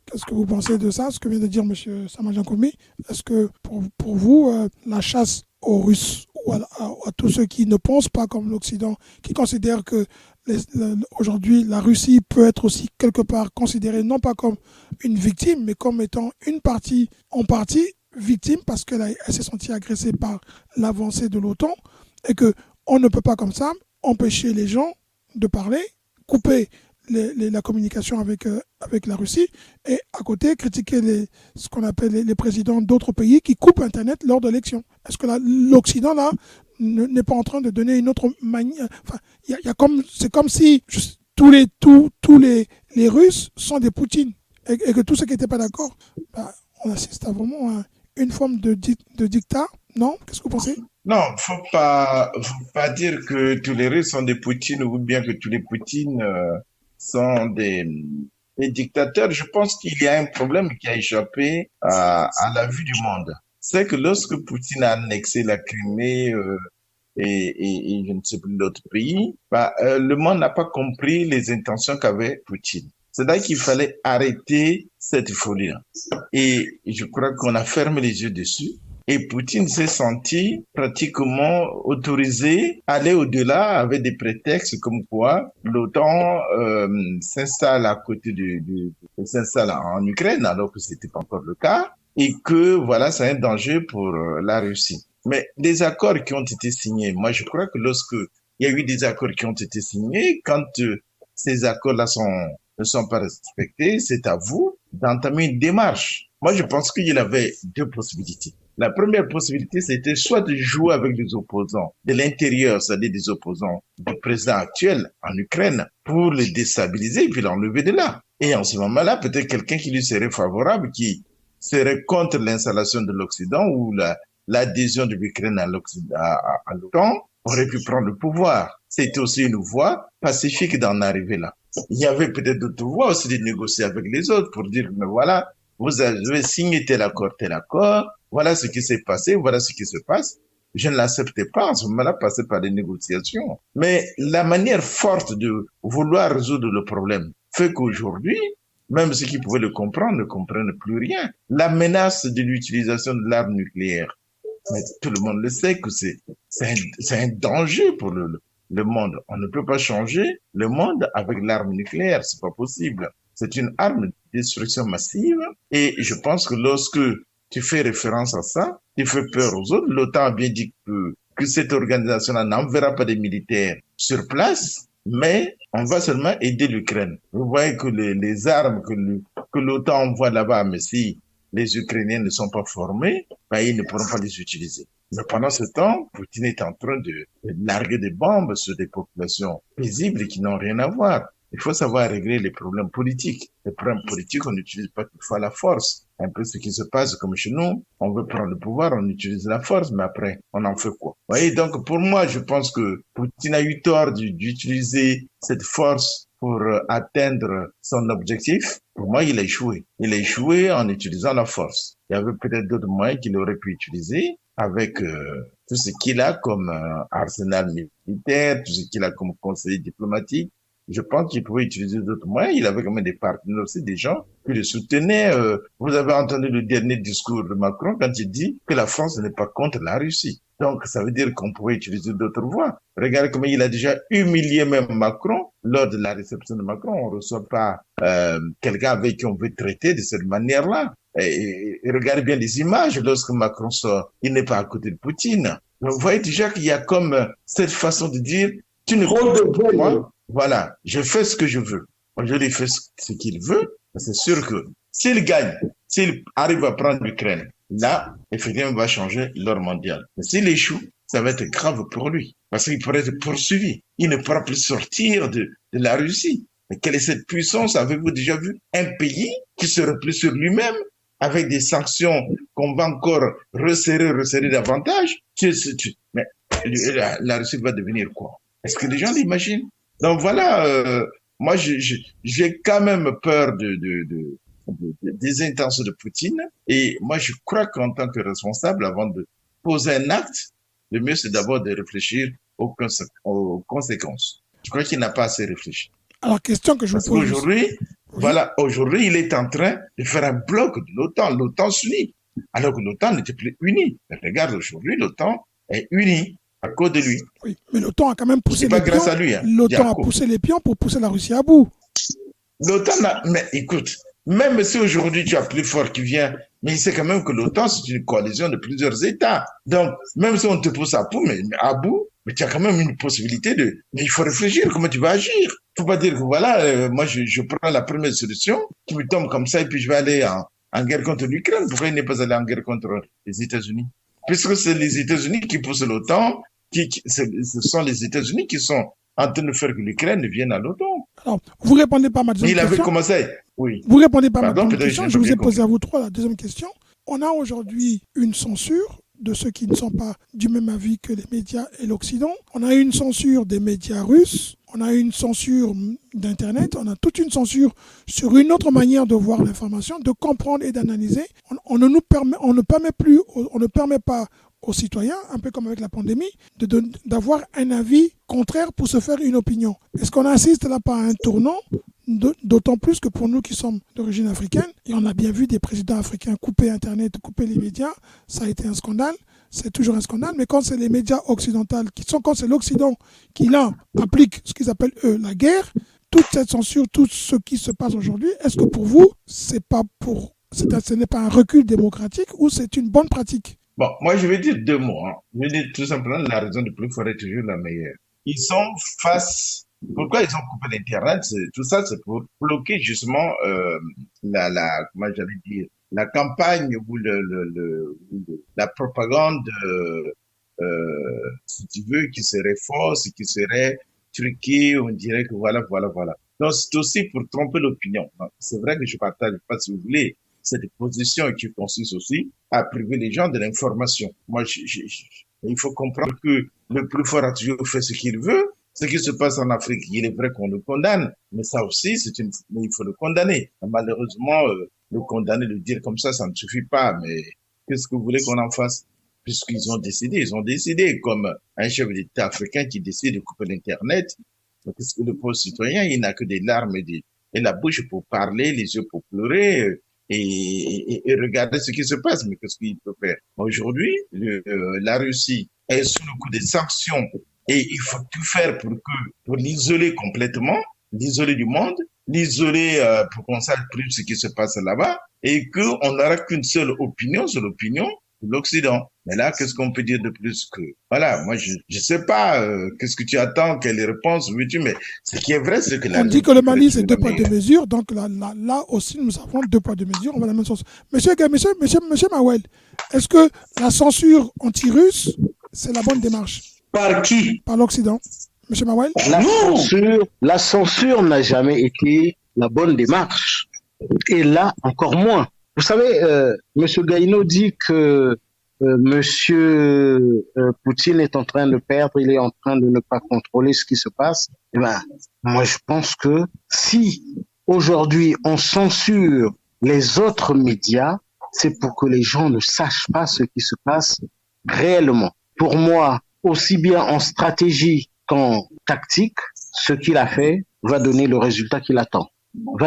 qu'est-ce que vous pensez de ça, ce que vient de dire M. Samajankoumi? Est-ce que pour vous, la chasse aux Russes ou à tous ceux qui ne pensent pas comme l'Occident, qui considèrent que aujourd'hui la Russie peut être aussi quelque part considérée non pas comme une victime, mais comme étant en partie victime parce qu'elle s'est sentie agressée par l'avancée de l'OTAN et qu'on ne peut pas comme ça empêcher les gens de parler, couper la communication avec la Russie et à côté critiquer ce qu'on appelle les présidents d'autres pays qui coupent Internet lors d'élections. Est-ce que l'Occident là n'est pas en train de donner une autre manière? Enfin, c'est comme si tous les Russes sont des Poutines et que tous ceux qui n'étaient pas d'accord, on assiste à vraiment une forme de dictat. Non? Qu'est-ce que vous pensez? Non, faut pas dire que tous les Russes sont des Poutines ou bien que tous les Poutines sont des dictateurs. Je pense qu'il y a un problème qui a échappé à la vue du monde. C'est que lorsque Poutine a annexé la Crimée et je ne sais plus d'autres pays, le monde n'a pas compris les intentions qu'avait Poutine. C'est-à-dire qu'il fallait arrêter cette folie-là. Et je crois qu'on a fermé les yeux dessus. Et Poutine s'est senti pratiquement autorisé à aller au-delà avec des prétextes comme quoi l'OTAN s'installe à côté s'installe en Ukraine alors que c'était pas encore le cas et que voilà, c'est un danger pour la Russie. Mais les accords qui ont été signés, moi je crois que lorsque il y a eu des accords qui ont été signés, quand ces accords-là ne sont pas respectés, c'est à vous d'entamer une démarche. Moi je pense qu'il y avait deux possibilités. La première possibilité, c'était soit de jouer avec les opposants de l'intérieur, c'est-à-dire des opposants du président actuel en Ukraine, pour les déstabiliser et puis l'enlever de là. Et en ce moment-là, peut-être quelqu'un qui lui serait favorable, qui serait contre l'installation de l'Occident ou l'adhésion de l'Ukraine à l'OTAN, aurait pu prendre le pouvoir. C'était aussi une voie pacifique d'en arriver là. Il y avait peut-être d'autres voies aussi de négocier avec les autres pour dire, mais voilà, vous avez signé tel accord, voilà ce qui s'est passé, voilà ce qui se passe. Je ne l'acceptais pas en ce moment-là, passer par des négociations. Mais la manière forte de vouloir résoudre le problème fait qu'aujourd'hui, même ceux qui pouvaient le comprendre ne comprennent plus rien. La menace de l'utilisation de l'arme nucléaire, mais tout le monde le sait que c'est un danger pour le monde. On ne peut pas changer le monde avec l'arme nucléaire, c'est pas possible. C'est une arme de destruction massive et je pense que lorsque tu fais référence à ça, tu fais peur aux autres. L'OTAN a bien dit que cette organisation-là n'enverra pas des militaires sur place, mais on va seulement aider l'Ukraine. Vous voyez que les armes que l'OTAN envoie là-bas, mais si les Ukrainiens ne sont pas formés, ben, ils ne pourront pas les utiliser. Mais pendant ce temps, Poutine est en train de larguer des bombes sur des populations paisibles qui n'ont rien à voir. Il faut savoir régler les problèmes politiques. Les problèmes politiques, on n'utilise pas toutefois la force. Un peu ce qui se passe comme chez nous, on veut prendre le pouvoir, on utilise la force, mais après, on en fait quoi? Vous voyez, donc pour moi, je pense que Poutine a eu tort d'utiliser cette force pour atteindre son objectif. Pour moi, il a échoué. Il a échoué en utilisant la force. Il y avait peut-être d'autres moyens qu'il aurait pu utiliser avec tout ce qu'il a comme arsenal militaire, tout ce qu'il a comme conseiller diplomatique. Je pense qu'il pouvait utiliser d'autres moyens. Il avait quand même des partenaires aussi, des gens qui le soutenaient. Vous avez entendu le dernier discours de Macron quand il dit que la France n'est pas contre la Russie. Donc, ça veut dire qu'on pouvait utiliser d'autres voies. Regardez comment il a déjà humilié même Macron lors de la réception de Macron. On ne reçoit pas quelqu'un avec qui on veut traiter de cette manière-là. Et regardez bien les images lorsque Macron sort. Il n'est pas à côté de Poutine. Donc, vous voyez déjà qu'il y a comme cette façon de dire, tu ne comptes pas moi. Voilà, je fais ce que je veux. Aujourd'hui, il fait ce qu'il veut. C'est sûr que s'il gagne, s'il arrive à prendre l'Ukraine, là, effectivement, il va changer l'ordre mondial. Mais s'il échoue, ça va être grave pour lui. Parce qu'il pourrait être poursuivi. Il ne pourra plus sortir de la Russie. Mais quelle est cette puissance? Avez-vous déjà vu un pays qui se replie sur lui-même avec des sanctions qu'on va encore resserrer davantage? Mais la Russie va devenir quoi? Est-ce que les gens l'imaginent? Donc voilà, moi j'ai quand même peur des intentions de Poutine et moi je crois qu'en tant que responsable, avant de poser un acte, le mieux c'est d'abord de réfléchir aux conséquences. Je crois qu'il n'a pas assez réfléchi. Alors, question que je vous pose. Aujourd'hui, voilà, aujourd'hui il est en train de faire un bloc de l'OTAN. L'OTAN s'unit, alors que l'OTAN n'était plus unie. Mais regarde, aujourd'hui l'OTAN est unie. À cause de lui. Oui, mais l'OTAN a quand même poussé les pions. Hein. L'OTAN a poussé les pions pour pousser la Russie à bout. L'OTAN mais écoute, même si aujourd'hui tu as plus fort qui vient, mais il sait quand même que l'OTAN c'est une coalition de plusieurs États. Donc, même si on te pousse à bout, mais tu as quand même une possibilité mais il faut réfléchir comment tu vas agir. Il ne faut pas dire que voilà, moi je prends la première solution qui me tombe comme ça et puis je vais aller en guerre contre l'Ukraine. Pourquoi il n'est pas allé en guerre contre les États-Unis? Puisque c'est les États-Unis qui poussent l'OTAN, ce sont les États-Unis qui sont en train de faire que l'Ukraine vienne à l'OTAN. Alors, vous répondez pas à ma deuxième question. Il avait commencé, oui. Vous répondez pas à ma deuxième question. Je vous ai posé à vous trois la deuxième question. On a aujourd'hui une censure de ceux qui ne sont pas du même avis que les médias et l'Occident. On a une censure des médias russes. On a une censure d'Internet. On a toute une censure sur une autre manière de voir l'information, de comprendre et d'analyser. On ne permet pas aux citoyens, un peu comme avec la pandémie, d'avoir un avis contraire pour se faire une opinion. Est-ce qu'on assiste là pas à un tournant, d'autant plus que pour nous qui sommes d'origine africaine, et on a bien vu des présidents africains couper Internet, couper les médias, ça a été un scandale, c'est toujours un scandale, mais quand c'est les médias occidentaux, quand c'est l'Occident qui là applique ce qu'ils appellent eux la guerre, toute cette censure, tout ce qui se passe aujourd'hui, est-ce que pour vous, ce n'est pas un recul démocratique ou c'est une bonne pratique? Bon, moi, je vais dire deux mots. Hein. Je vais dire tout simplement la raison de plus forte est toujours la meilleure. Ils sont face. Pourquoi ils ont coupé l'Internet? Tout ça, c'est pour bloquer justement comment j'allais dire, la campagne ou la propagande, si tu veux, qui serait fausse, qui serait truquée. On dirait que voilà. Donc, c'est aussi pour tromper l'opinion. C'est vrai que je partage pas, si vous voulez, cette position qui consiste aussi à priver les gens de l'information. Moi, il faut comprendre que le plus fort a toujours fait ce qu'il veut. Ce qui se passe en Afrique, il est vrai qu'on le condamne, mais ça aussi, il faut le condamner. Malheureusement, le condamner, le dire comme ça ne suffit pas. Mais qu'est-ce que vous voulez qu'on en fasse? Puisqu'ils ont décidé, comme un chef d'État africain qui décide de couper l'Internet. Qu'est-ce que le pauvre citoyen, il n'a que des larmes et la bouche pour parler, les yeux pour pleurer et regarder ce qui se passe. Mais qu'est-ce qu'il peut faire? Aujourd'hui, la Russie est sous le coup des sanctions et il faut tout faire pour l'isoler complètement, l'isoler du monde, l'isoler pour qu'on sache plus ce qui se passe là-bas et qu'on n'aura qu'une seule opinion, c'est l'opinion de l'Occident. Mais là, qu'est-ce qu'on peut dire de plus que... Voilà, moi, je sais pas, qu'est-ce que tu attends, quelle réponse veux-tu, mais ce qui est vrai, c'est que... On dit que le Mali, c'est 2 poids 2 mesures, donc là aussi, nous avons 2 poids 2 mesures, on va la même chose. Monsieur Mawel, est-ce que la censure anti-russe, c'est la bonne démarche? Par qui? Par l'Occident. Monsieur Mawel? La censure n'a jamais été la bonne démarche. Et là, encore moins. Vous savez, Monsieur Gaïno dit que Monsieur Poutine est en train de perdre, il est en train de ne pas contrôler ce qui se passe. Eh ben, moi, je pense que si aujourd'hui on censure les autres médias, c'est pour que les gens ne sachent pas ce qui se passe réellement. Pour moi, aussi bien en stratégie qu'en tactique, ce qu'il a fait va donner le résultat qu'il attend. Vous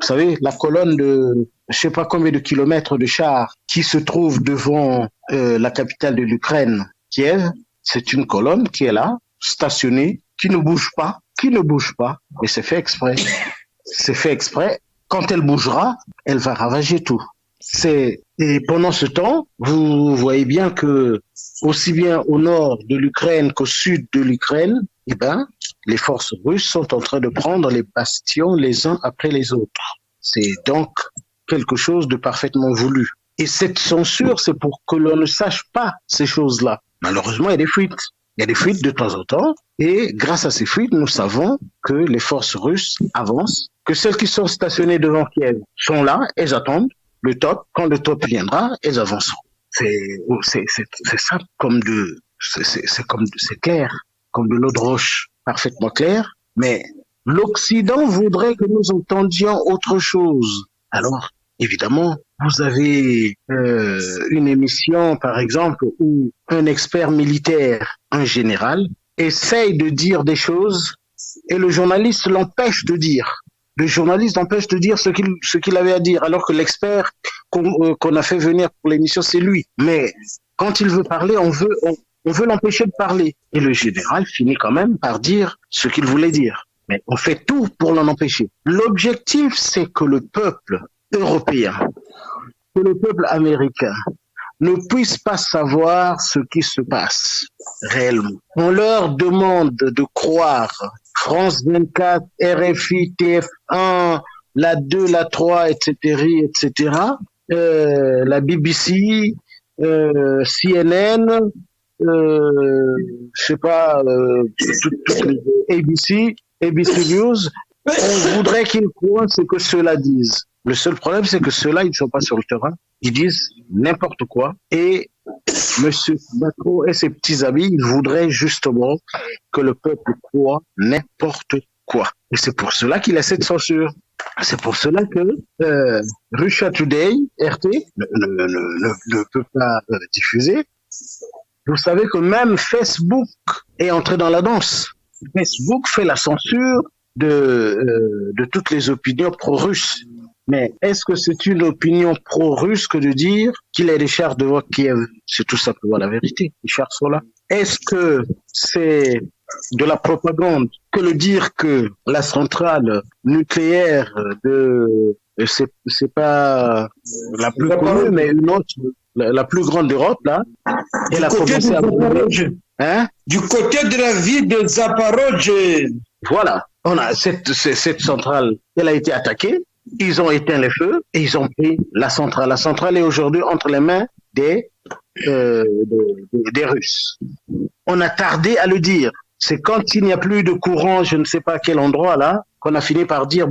savez, la colonne de je sais pas combien de kilomètres de chars qui se trouve devant la capitale de l'Ukraine, Kiev, c'est une colonne qui est là, stationnée, qui ne bouge pas, et c'est fait exprès. Quand elle bougera, elle va ravager tout. Et pendant ce temps, vous voyez bien que aussi bien au nord de l'Ukraine qu'au sud de l'Ukraine, eh ben, les forces russes sont en train de prendre les bastions les uns après les autres. C'est donc quelque chose de parfaitement voulu. Et cette censure, c'est pour que l'on ne sache pas ces choses-là. Malheureusement, il y a des fuites. Il y a des fuites de temps en temps. Et grâce à ces fuites, nous savons que les forces russes avancent, que celles qui sont stationnées devant Kiev sont là, elles attendent le top. Quand le top viendra, elles avanceront. C'est ça c'est clair, comme de l'eau de roche, parfaitement clair. Mais l'Occident voudrait que nous entendions autre chose. Alors, évidemment, vous avez une émission, par exemple, où un expert militaire, un général, essaye de dire des choses et le journaliste l'empêche de dire. Le journaliste empêche de dire ce qu'il avait à dire, alors que l'expert qu'on a fait venir pour l'émission, c'est lui. Mais quand il veut parler, on veut l'empêcher de parler. Et le général finit quand même par dire ce qu'il voulait dire. Mais on fait tout pour l'en empêcher. L'objectif, c'est que le peuple européen, que le peuple américain ne puisse pas savoir ce qui se passe réellement. On leur demande de croire France 24, RFI, TF1, la 2, la 3, etc., la BBC, CNN, je sais pas, ABC News. On voudrait qu'ils croient ce que ceux-là disent. Le seul problème, c'est que ceux-là, ils ne sont pas sur le terrain. Ils disent n'importe quoi. Et M. Macron et ses petits amis, ils voudraient justement que le peuple croit n'importe quoi. Et c'est pour cela qu'il a cette censure. C'est pour cela que Russia Today, RT, ne peut pas diffuser. Vous savez que même Facebook est entré dans la danse. Facebook fait la censure de toutes les opinions pro-russes. Mais est-ce que c'est une opinion pro-russe que de dire qu'il y a des chars devant Kiev? C'est tout simplement la vérité. Les chars sont là. Est-ce que c'est de la propagande que de dire que la centrale nucléaire c'est pas la plus connue, mais une autre, la plus grande d'Europe, là, elle a commencé à brûler. Hein? Du côté de la ville de Zaporozhye. Voilà. On a cette centrale, elle a été attaquée. Ils ont éteint les feux et ils ont pris la centrale. La centrale est aujourd'hui entre les mains des Russes. On a tardé à le dire. C'est quand il n'y a plus de courant, je ne sais pas à quel endroit là, qu'on a fini par dire,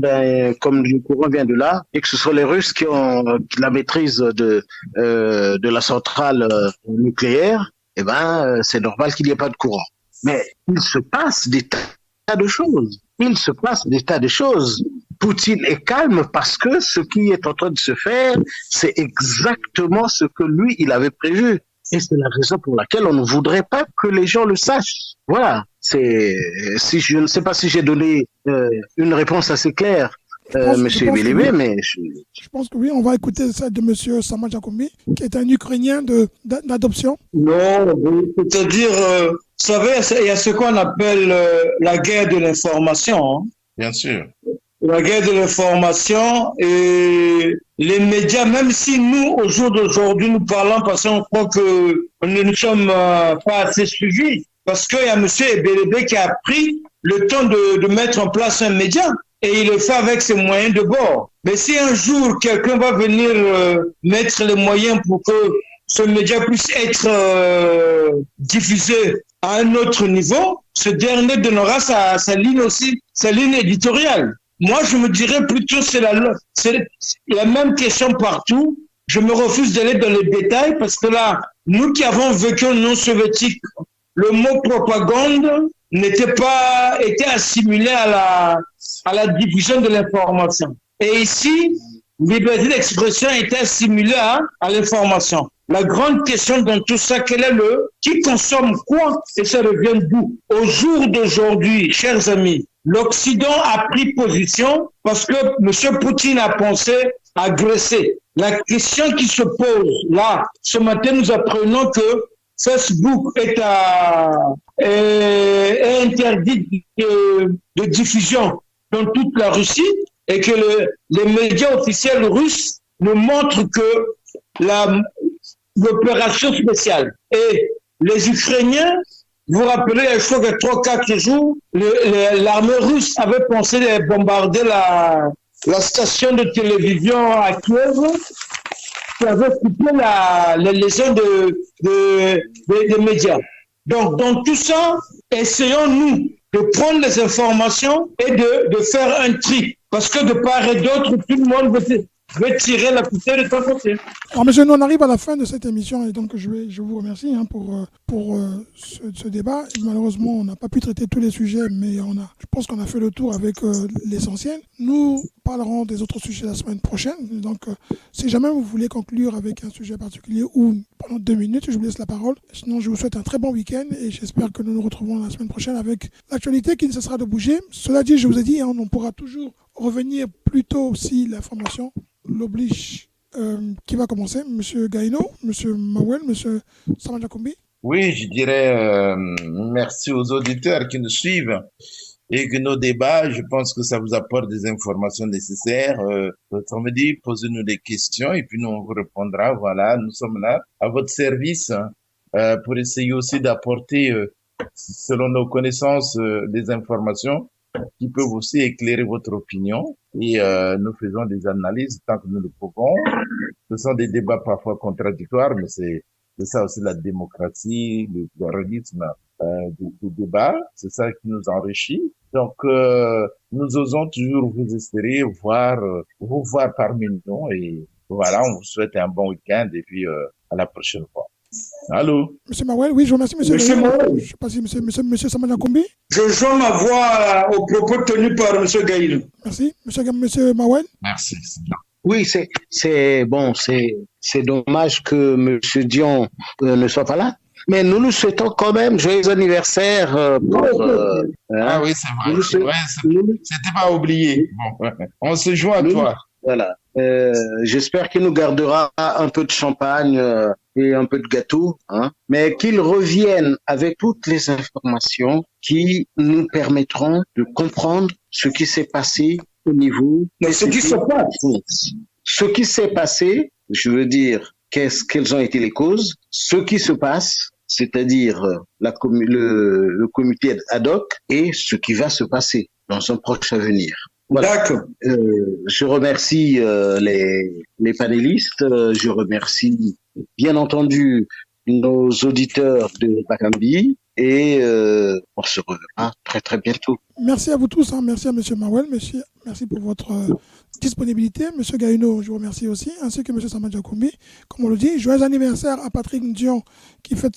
comme le courant vient de là, et que ce sont les Russes qui ont la maîtrise de la centrale nucléaire, c'est normal qu'il n'y ait pas de courant. Mais il se passe des tas de choses. Il se passe des tas de choses. Poutine est calme parce que ce qui est en train de se faire, c'est exactement ce que lui, il avait prévu. Et c'est la raison pour laquelle on ne voudrait pas que les gens le sachent. Voilà. Je ne sais pas si j'ai donné une réponse assez claire, Monsieur Belébé, mais je pense que oui. On va écouter ça de Monsieur Sama Jacobi, qui est un Ukrainien d'adoption. Non, c'est-à-dire, vous savez, il y a ce qu'on appelle la guerre de l'information. Hein. Bien sûr. La guerre de l'information et les médias, même si nous, au jour d'aujourd'hui, nous parlons parce qu'on croit que nous ne sommes pas assez suivis, parce qu'il y a M. Ebelebe qui a pris le temps de mettre en place un média et il le fait avec ses moyens de bord. Mais si un jour quelqu'un va venir mettre les moyens pour que ce média puisse être diffusé à un autre niveau, ce dernier donnera sa ligne aussi, sa ligne éditoriale. Moi, je me dirais plutôt c'est la même question partout. Je me refuse d'aller dans les détails parce que là, nous qui avons vécu au non-soviétique, le mot propagande était assimilé à la diffusion de l'information. Et ici, liberté d'expression était assimilée à l'information. La grande question dans tout ça, qui consomme quoi et ça revient d'où? Au jour d'aujourd'hui, chers amis, l'Occident a pris position parce que M. Poutine a pensé agresser. La question qui se pose là, ce matin, nous apprenons que Facebook est interdit de diffusion dans toute la Russie et que les médias officiels russes nous montrent que l'opération spéciale. Et les Ukrainiens, vous vous rappelez, il faut que 3-4 jours, l'armée russe avait pensé de bombarder la station de télévision à Kiev qui avait coupé les zones des médias. Donc, dans tout ça, essayons-nous de prendre les informations et de faire un tri. Parce que de part et d'autre, tout le monde veut tirer la poussière de ton côté. Alors, monsieur, nous on arrive à la fin de cette émission et donc je vous remercie pour ce débat. Et malheureusement, on n'a pas pu traiter tous les sujets, mais je pense qu'on a fait le tour avec l'essentiel. Nous parlerons des autres sujets la semaine prochaine. Donc, si jamais vous voulez conclure avec un sujet particulier ou pendant 2 minutes, je vous laisse la parole. Sinon, je vous souhaite un très bon week-end et j'espère que nous nous retrouvons la semaine prochaine avec l'actualité qui ne cessera de bouger. Cela dit, je vous ai dit, on pourra toujours revenir plus tôt si l'information l'oblige. Qui va commencer? Monsieur Gaïno, Monsieur Mawel, Monsieur Samadjakombi? Oui, je dirais merci aux auditeurs qui nous suivent et que nos débats, je pense que ça vous apporte des informations nécessaires. Samedi, posez-nous des questions et puis nous on vous répondra. Voilà, nous sommes là à votre service pour essayer aussi d'apporter, selon nos connaissances, des informations qui peuvent aussi éclairer votre opinion et nous faisons des analyses tant que nous le pouvons. Ce sont des débats parfois contradictoires, mais c'est ça aussi la démocratie, le pluralisme du débat, c'est ça qui nous enrichit. Donc nous osons toujours vous espérer vous voir parmi nous et voilà, on vous souhaite un bon week-end et puis à la prochaine fois. Allô? Monsieur Mawel, oui, je vous remercie, monsieur Mawel. Je ne sais pas si monsieur Samadjakombi. Je joins ma voix aux propos tenus par monsieur Gaïlo. Merci. Monsieur Mawel. Merci. Oui, c'est dommage que monsieur Dion ne soit pas là. Mais nous nous souhaitons quand même joyeux anniversaire. Ah oui, c'est vrai. C'était pas oublié. Bon, on se joint à toi. Voilà. J'espère qu'il nous gardera un peu de champagne et un peu de gâteau, mais qu'il revienne avec toutes les informations qui nous permettront de comprendre ce qui s'est passé au niveau. Mais ce qui se passe. Ce qui s'est passé, je veux dire, quelles ont été les causes, ce qui se passe, c'est-à-dire le comité ad hoc et ce qui va se passer dans un proche avenir. Voilà. D'accord. Je remercie les panélistes, je remercie bien entendu nos auditeurs de Bakambi et on se reverra très très bientôt. Merci à vous tous, hein. Merci à M. Mawel, merci pour votre disponibilité. M. Gaïno, je vous remercie aussi, ainsi que M. Samba Diakoumbi. Comme on le dit, joyeux anniversaire à Patrick Ndion qui fête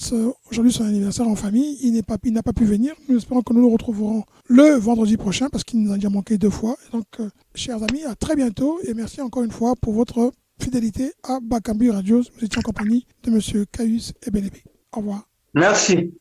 aujourd'hui son anniversaire en famille. Il n'a pas pu venir. Nous espérons que nous le retrouverons le vendredi prochain parce qu'il nous a déjà manqué 2 fois. Et donc, chers amis, à très bientôt et merci encore une fois pour votre fidélité à Bakambi Radio. Nous étions en compagnie de M. Caius Ebelebe. Au revoir. Merci.